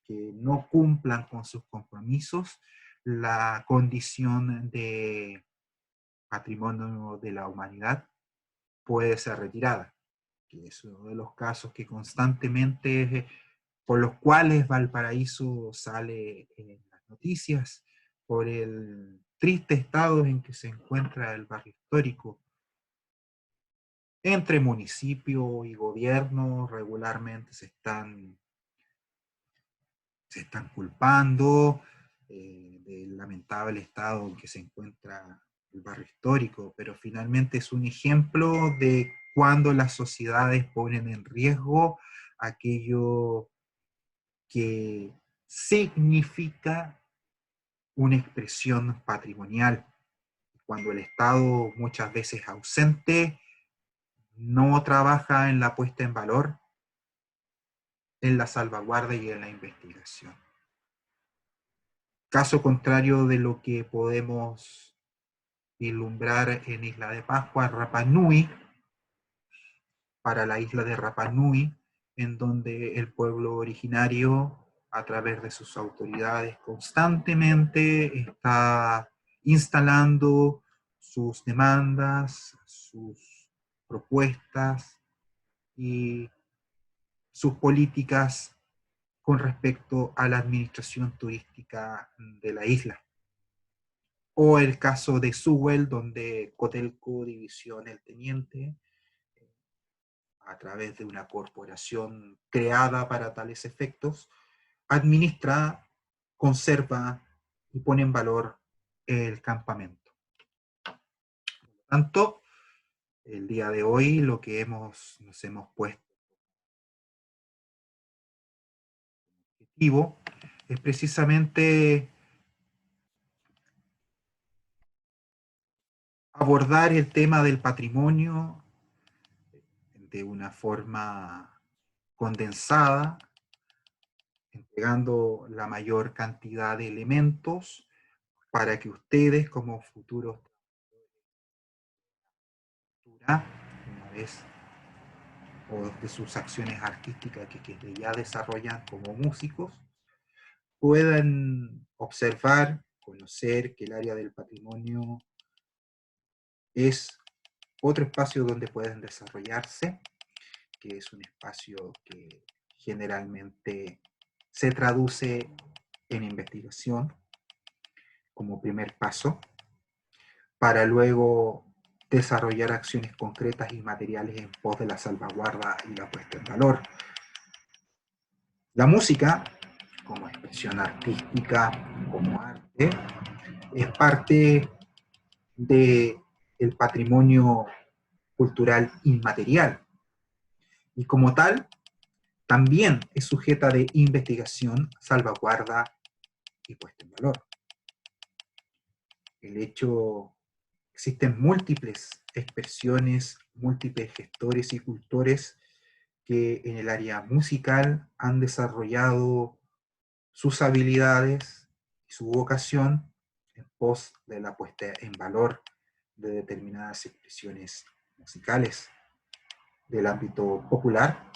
que no cumplan con sus compromisos, la condición de patrimonio de la humanidad puede ser retirada, que es uno de los casos que constantemente, por los cuales Valparaíso sale en las noticias, por el triste estado en que se encuentra el barrio histórico. Entre municipio y gobierno regularmente se están culpando del lamentable estado en que se encuentra el barrio histórico, pero finalmente es un ejemplo de cuando las sociedades ponen en riesgo aquello que significa una expresión patrimonial. Cuando el Estado, muchas veces ausente, no trabaja en la puesta en valor, en la salvaguarda y en la investigación. Caso contrario de lo que podemos vislumbrar en Isla de Pascua, Rapa Nui, para la isla de Rapa Nui, en donde el pueblo originario, a través de sus autoridades, constantemente está instalando sus demandas, sus propuestas y sus políticas con respecto a la administración turística de la isla. O el caso de Sewell, donde Cotelco División El Teniente, a través de una corporación creada para tales efectos, administra, conserva y pone en valor el campamento. Por lo tanto, el día de hoy lo que nos hemos puesto como objetivo es precisamente abordar el tema del patrimonio de una forma condensada, entregando la mayor cantidad de elementos para que ustedes como futuros una vez o de sus acciones artísticas que ya desarrollan como músicos, puedan observar, conocer que el área del patrimonio es otro espacio donde pueden desarrollarse, que es un espacio que generalmente se traduce en investigación como primer paso, para luego desarrollar acciones concretas y materiales en pos de la salvaguarda y la puesta en valor. La música, como expresión artística, como arte, es parte del patrimonio cultural inmaterial y como tal también es sujeta de investigación, salvaguarda y puesta en valor. El hecho, existen múltiples expresiones, múltiples gestores y cultores que en el área musical han desarrollado sus habilidades y su vocación en pos de la puesta en valor de determinadas expresiones musicales del ámbito popular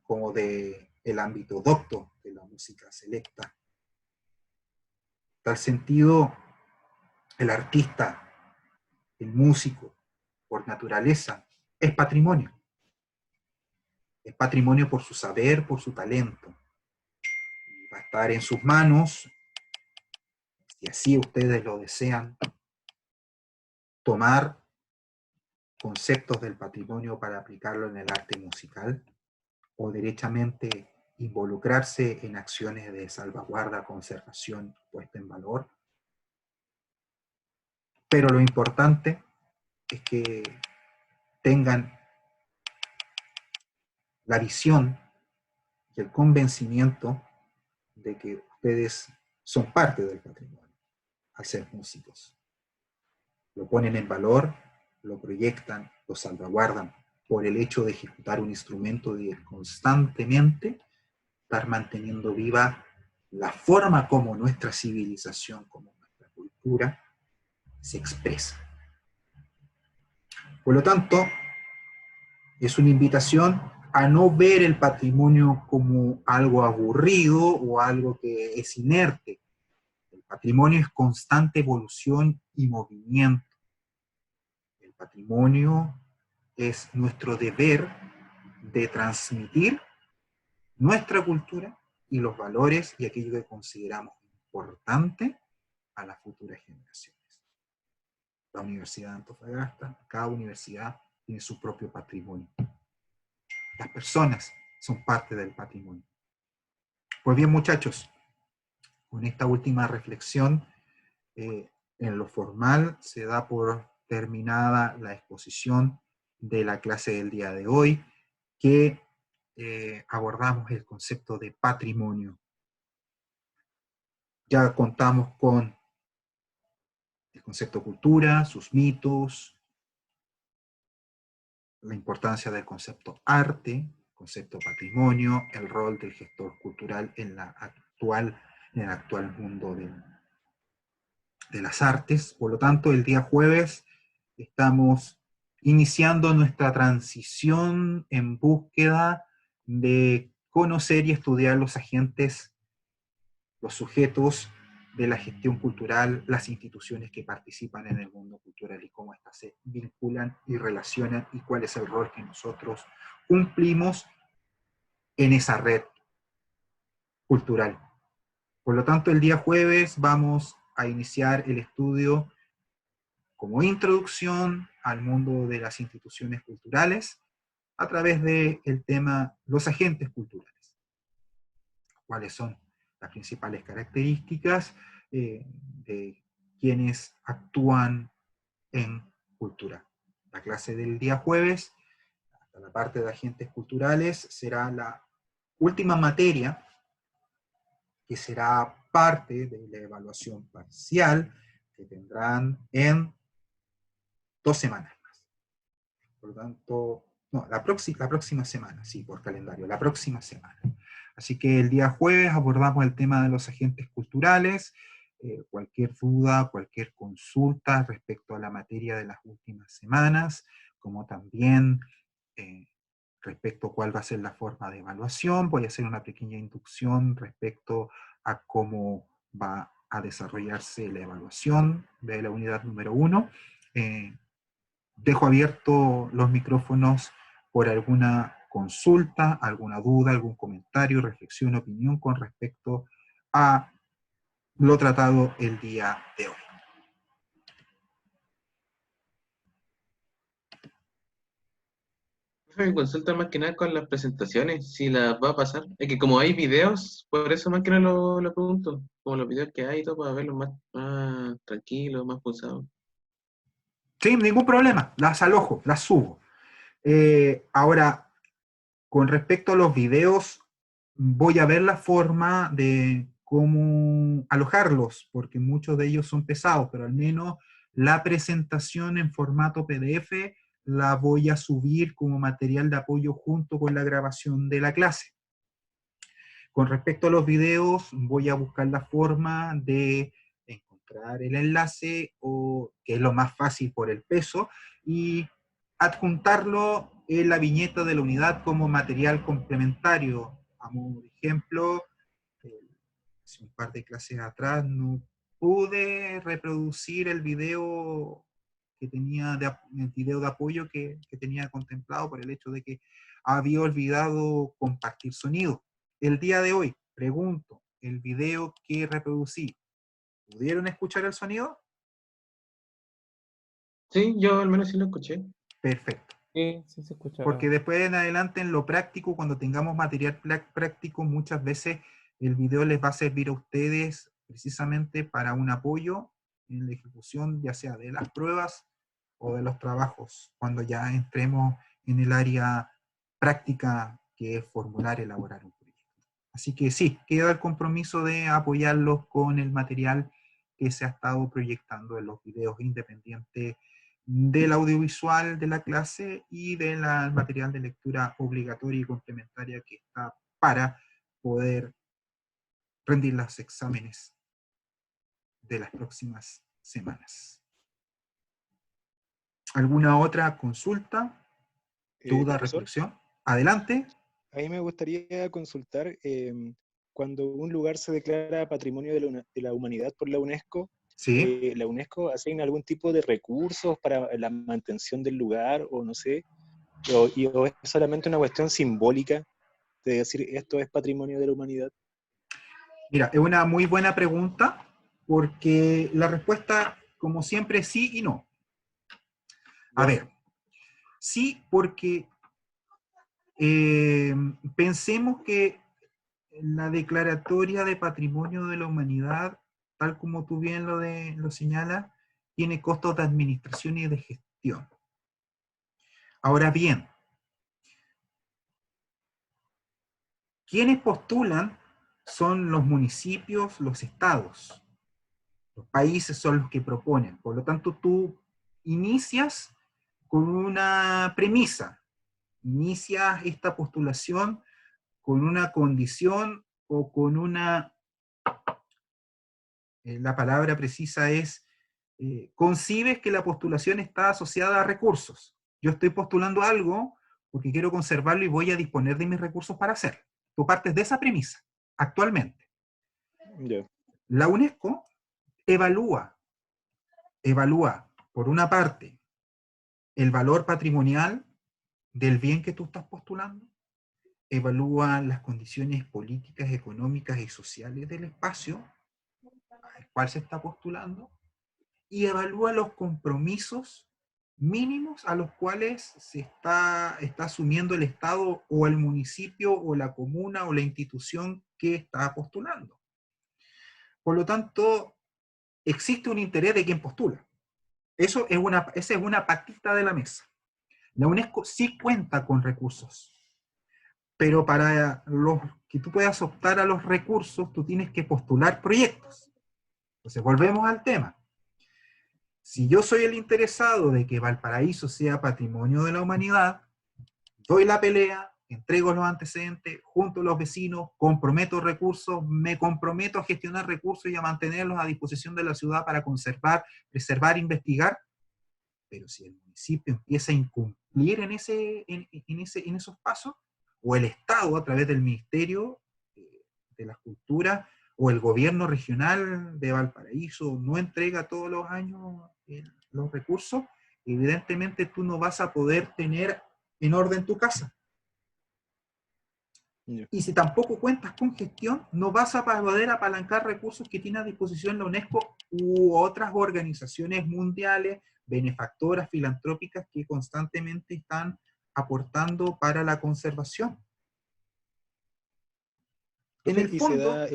como del ámbito docto de la música selecta. En tal sentido, el artista, el músico, por naturaleza, es patrimonio. Es patrimonio por su saber, por su talento. Y va a estar en sus manos, si así ustedes lo desean, tomar, conceptos del patrimonio para aplicarlo en el arte musical, o derechamente involucrarse en acciones de salvaguarda, conservación, puesta en valor. Pero lo importante es que tengan la visión y el convencimiento de que ustedes son parte del patrimonio al ser músicos. Lo ponen en valor, lo proyectan, lo salvaguardan por el hecho de ejecutar un instrumento y de constantemente estar manteniendo viva la forma como nuestra civilización, como nuestra cultura se expresa. Por lo tanto, es una invitación a no ver el patrimonio como algo aburrido o algo que es inerte. El patrimonio es constante evolución y movimiento. El patrimonio es nuestro deber de transmitir nuestra cultura y los valores y aquello que consideramos importante a las futuras generaciones. La Universidad de Antofagasta, cada universidad tiene su propio patrimonio. Las personas son parte del patrimonio. Pues bien, muchachos, con esta última reflexión, en lo formal se da por terminada la exposición de la clase del día de hoy, que abordamos el concepto de patrimonio. Ya contamos con el concepto cultura, sus mitos, la importancia del concepto arte, concepto patrimonio, el rol del gestor cultural en el actual mundo de las artes. Por lo tanto, el día jueves estamos iniciando nuestra transición en búsqueda de conocer y estudiar los agentes, los sujetos de la gestión cultural, las instituciones que participan en el mundo cultural y cómo éstas se vinculan y relacionan y cuál es el rol que nosotros cumplimos en esa red cultural. Por lo tanto, el día jueves vamos a iniciar el estudio como introducción al mundo de las instituciones culturales a través del tema los agentes culturales. ¿Cuáles son las principales características de quienes actúan en cultura? La clase del día jueves, hasta la parte de agentes culturales, será la última materia que será parte de la evaluación parcial que tendrán en 2 semanas más. Por lo tanto, no, la próxima semana, sí, por calendario, la próxima semana. Así que el día jueves abordamos el tema de los agentes culturales. Cualquier duda, cualquier consulta respecto a la materia de las últimas semanas, como también respecto a cuál va a ser la forma de evaluación. Voy a hacer una pequeña inducción respecto a cómo va a desarrollarse la evaluación de la unidad número 1. Dejo abiertos los micrófonos por alguna consulta, alguna duda, algún comentario, reflexión, opinión con respecto a lo tratado el día de hoy. Me consulta más que nada con las presentaciones, si las va a pasar. Es que como hay videos, por eso más que nada lo pregunto. Como los videos que hay y todo, para verlos más tranquilos, más pausados. Sí, ningún problema, las alojo, las subo. Ahora, con respecto a los videos, voy a ver la forma de cómo alojarlos, porque muchos de ellos son pesados, pero al menos la presentación en formato PDF la voy a subir como material de apoyo junto con la grabación de la clase. Con respecto a los videos, voy a buscar la forma de encontrar el enlace, o que es lo más fácil por el peso, y adjuntarlo en la viñeta de la unidad como material complementario. A modo de ejemplo, hace un par de clases atrás no pude reproducir el video que tenía el video de apoyo que tenía contemplado por el hecho de que había olvidado compartir sonido. El día de hoy, pregunto, el video que reproducí, ¿pudieron escuchar el sonido? Sí, yo al menos sí lo escuché. Perfecto. Sí, sí se escucha. Porque después en adelante en lo práctico, cuando tengamos material práctico, muchas veces el video les va a servir a ustedes precisamente para un apoyo en la ejecución, ya sea de las pruebas o de los trabajos, cuando ya entremos en el área práctica que es formular, elaborar un proyecto. Así que sí, queda el compromiso de apoyarlos con el material que se ha estado proyectando en los videos independientes del audiovisual de la clase y del material de lectura obligatoria y complementaria que está para poder rendir los exámenes de las próximas semanas. ¿Alguna otra consulta, duda, profesor, reflexión? Adelante. a mí me gustaría consultar, cuando un lugar se declara Patrimonio de la Humanidad por la UNESCO, Sí. ¿la UNESCO asigna algún tipo de recursos para la mantención del lugar, o no sé, o es solamente una cuestión simbólica de decir esto es Patrimonio de la Humanidad? Mira, es una muy buena pregunta, porque la respuesta, como siempre, es sí y no. A ver, sí, porque pensemos que la declaratoria de Patrimonio de la Humanidad, tal como tú bien lo señalas, tiene costos de administración y de gestión. Ahora bien, quienes postulan son los municipios, los estados. Los países son los que proponen. Por lo tanto, tú inicias con una premisa. Inicias esta postulación con una condición o con una... la palabra precisa es, concibes que la postulación está asociada a recursos. Yo estoy postulando algo porque quiero conservarlo y voy a disponer de mis recursos para hacerlo. Tú partes de esa premisa, actualmente. La UNESCO evalúa, por una parte, el valor patrimonial del bien que tú estás postulando, evalúa las condiciones políticas, económicas y sociales del espacio al cual se está postulando, y evalúa los compromisos mínimos a los cuales se está asumiendo el Estado o el municipio o la comuna o la institución que está postulando. Por lo tanto, existe un interés de quien postula. Esa es una patita de la mesa. La UNESCO sí cuenta con recursos, pero para que tú puedas optar a los recursos, tú tienes que postular proyectos. Entonces, volvemos al tema. Si yo soy el interesado de que Valparaíso sea Patrimonio de la Humanidad, doy la pelea, entrego los antecedentes, junto a los vecinos, comprometo recursos, me comprometo a gestionar recursos y a mantenerlos a disposición de la ciudad para conservar, preservar, investigar. Pero si el municipio empieza a incumplir en esos pasos, o el Estado a través del Ministerio de la Cultura o el gobierno regional de Valparaíso no entrega todos los años los recursos, evidentemente tú no vas a poder tener en orden tu casa. Y si tampoco cuentas con gestión, no vas a poder apalancar recursos que tiene a disposición la UNESCO u otras organizaciones mundiales, benefactoras, filantrópicas, que constantemente están aportando para la conservación. En el fondo...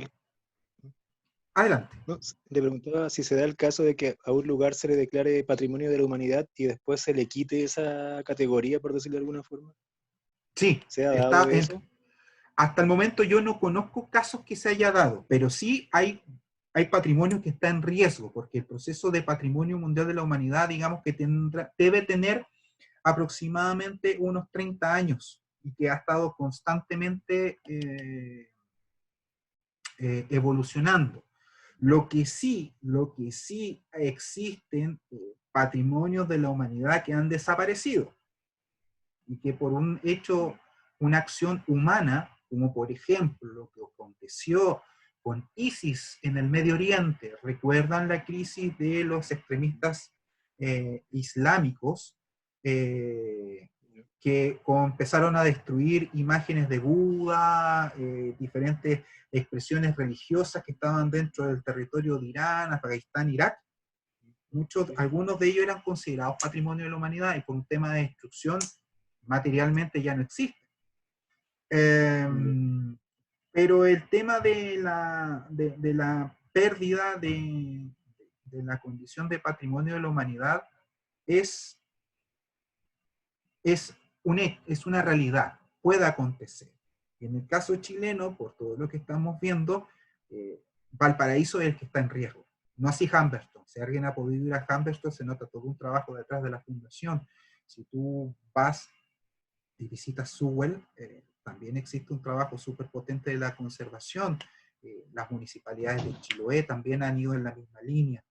Adelante. No, le preguntaba si se da el caso de que a un lugar se le declare Patrimonio de la Humanidad y después se le quite esa categoría, por decirlo de alguna forma. Sí, ¿Se ha dado eso? Hasta el momento yo no conozco casos que se haya dado, pero sí hay patrimonio que está en riesgo, porque el proceso de Patrimonio Mundial de la Humanidad, digamos que debe tener aproximadamente unos 30 años y que ha estado constantemente evolucionando. Lo que sí existen patrimonios de la humanidad que han desaparecido y que por una acción humana, como por ejemplo lo que aconteció con ISIS en el Medio Oriente, recuerdan la crisis de los extremistas islámicos que empezaron a destruir imágenes de Buda, diferentes expresiones religiosas que estaban dentro del territorio de Irán, Afganistán, Irak. algunos de ellos eran considerados patrimonio de la humanidad y por un tema de destrucción materialmente ya no existen. Pero el tema de la pérdida de la condición de patrimonio de la humanidad es una realidad, puede acontecer. Y en el caso chileno, por todo lo que estamos viendo, Valparaíso es el que está en riesgo, no así Humberstone. Si alguien ha podido ir a Humberstone, se nota todo un trabajo detrás de la fundación. Si tú vas y visitas Sewell, también existe un trabajo súper potente de la conservación. Las municipalidades de Chiloé también han ido en la misma línea.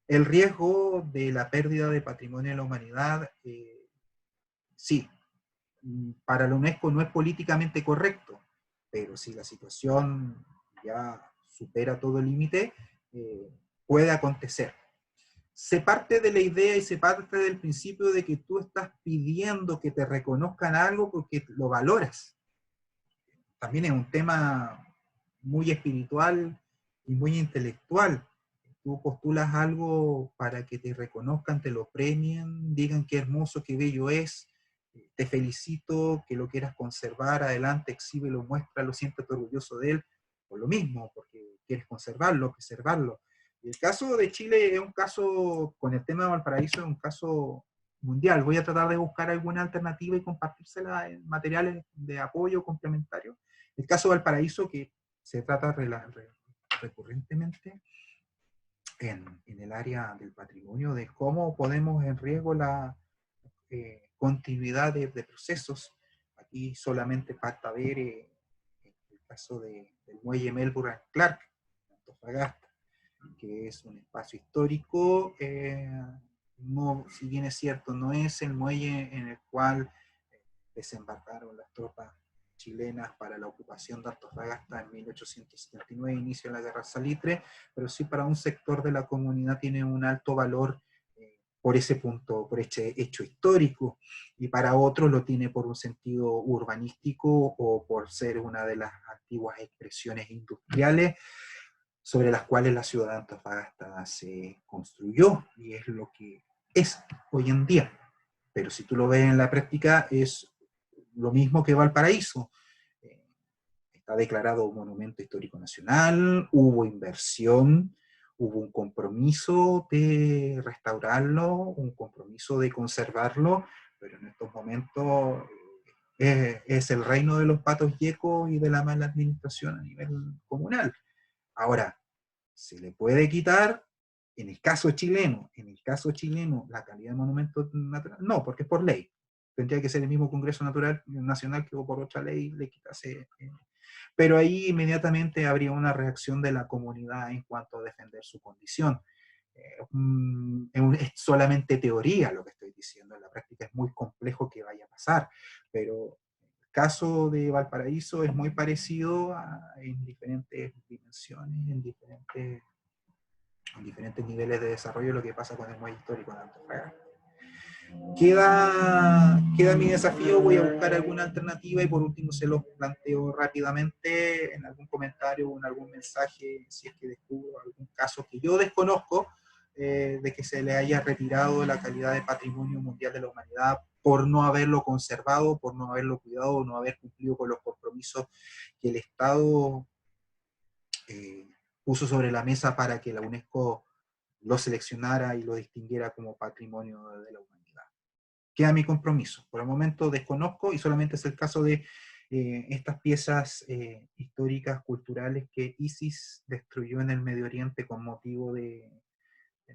El riesgo de la pérdida de patrimonio de la humanidad, sí, para la UNESCO no es políticamente correcto, pero si la situación ya supera todo límite, puede acontecer. Se parte de la idea y se parte del principio de que tú estás pidiendo que te reconozcan algo porque lo valoras. También es un tema muy espiritual y muy intelectual. Tú postulas algo para que te reconozcan, te lo premien, digan qué hermoso, qué bello es, te felicito, que lo quieras conservar, adelante, exhíbelo, muéstralo, siéntete orgulloso de él, por lo mismo, porque quieres conservarlo, preservarlo. Y el caso de Chile es un caso, con el tema de Valparaíso, es un caso mundial. Voy a tratar de buscar alguna alternativa y compartírsela en materiales de apoyo complementario. El caso de Valparaíso, que se trata recurrentemente en el área del patrimonio, de cómo ponemos en riesgo la continuidad de procesos. Aquí solamente falta ver el caso del muelle Melbourne Clark, en Antofagasta, que es un espacio histórico. No, si bien es cierto, no es el muelle en el cual desembarcaron las tropas chilenas para la ocupación de Antofagasta en 1879, inicio de la Guerra Salitre, pero sí para un sector de la comunidad tiene un alto valor por ese punto, por este hecho histórico, y para otros lo tiene por un sentido urbanístico o por ser una de las antiguas expresiones industriales sobre las cuales la ciudad de Antofagasta se construyó, y es lo que es hoy en día. Pero si tú lo ves en la práctica, es lo mismo que Valparaíso. Está declarado Monumento Histórico Nacional, hubo inversión, hubo un compromiso de restaurarlo, un compromiso de conservarlo, pero en estos momentos es el reino de los patos yecos y de la mala administración a nivel comunal. Ahora, ¿se le puede quitar? En el caso chileno, la calidad de monumento natural, no, porque es por ley. Tendría que ser el mismo Congreso Nacional que por otra ley le quitase. Pero ahí inmediatamente habría una reacción de la comunidad en cuanto a defender su condición. Es solamente teoría lo que estoy diciendo, en la práctica es muy complejo que vaya a pasar, pero el caso de Valparaíso es muy parecido en diferentes dimensiones, en diferentes niveles de desarrollo, lo que pasa con el muelle histórico de Antofagasta. Queda mi desafío, voy a buscar alguna alternativa y por último se los planteo rápidamente en algún comentario o en algún mensaje, si es que descubro algún caso que yo desconozco, de que se le haya retirado la calidad de patrimonio mundial de la humanidad por no haberlo conservado, por no haberlo cuidado, no haber cumplido con los compromisos que el Estado puso sobre la mesa para que la UNESCO lo seleccionara y lo distinguiera como patrimonio de la humanidad. Queda mi compromiso. Por el momento desconozco y solamente es el caso de estas piezas históricas, culturales que ISIS destruyó en el Medio Oriente con motivo de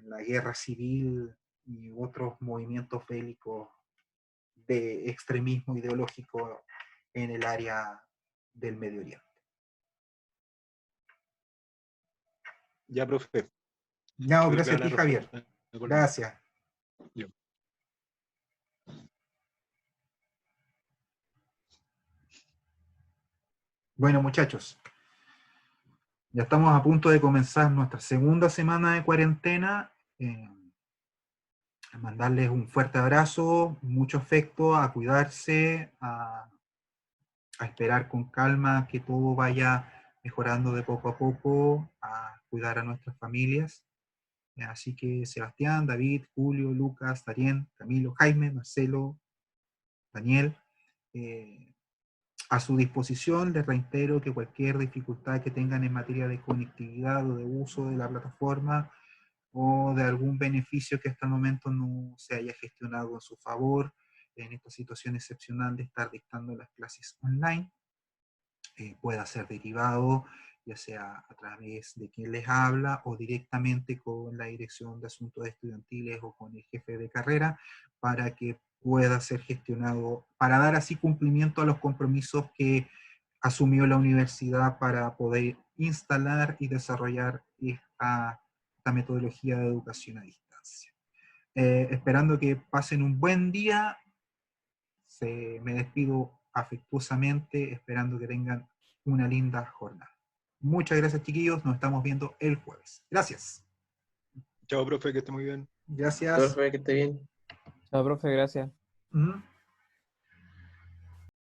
la guerra civil y otros movimientos bélicos de extremismo ideológico en el área del Medio Oriente. Ya, profe. No, gracias a ti, Javier. Gracias. Yo. Bueno, muchachos, ya estamos a punto de comenzar nuestra segunda semana de cuarentena. Mandarles un fuerte abrazo, mucho afecto, a cuidarse, a esperar con calma que todo vaya mejorando de poco a poco, a cuidar a nuestras familias. Así que Sebastián, David, Julio, Lucas, Darien, Camilo, Jaime, Marcelo, Daniel, a su disposición. Les reitero que cualquier dificultad que tengan en materia de conectividad o de uso de la plataforma o de algún beneficio que hasta el momento no se haya gestionado en su favor, en esta situación excepcional de estar dictando las clases online, pueda ser derivado ya sea a través de quien les habla o directamente con la Dirección de Asuntos Estudiantiles o con el jefe de carrera, para que pueda ser gestionado, para dar así cumplimiento a los compromisos que asumió la universidad para poder instalar y desarrollar esta metodología de educación a distancia. Esperando que pasen un buen día, me despido afectuosamente, esperando que tengan una linda jornada. Muchas gracias, chiquillos, nos estamos viendo el jueves. Gracias. Chao, profe, que esté muy bien. Gracias. Profe, que esté bien. Chao, profe, gracias.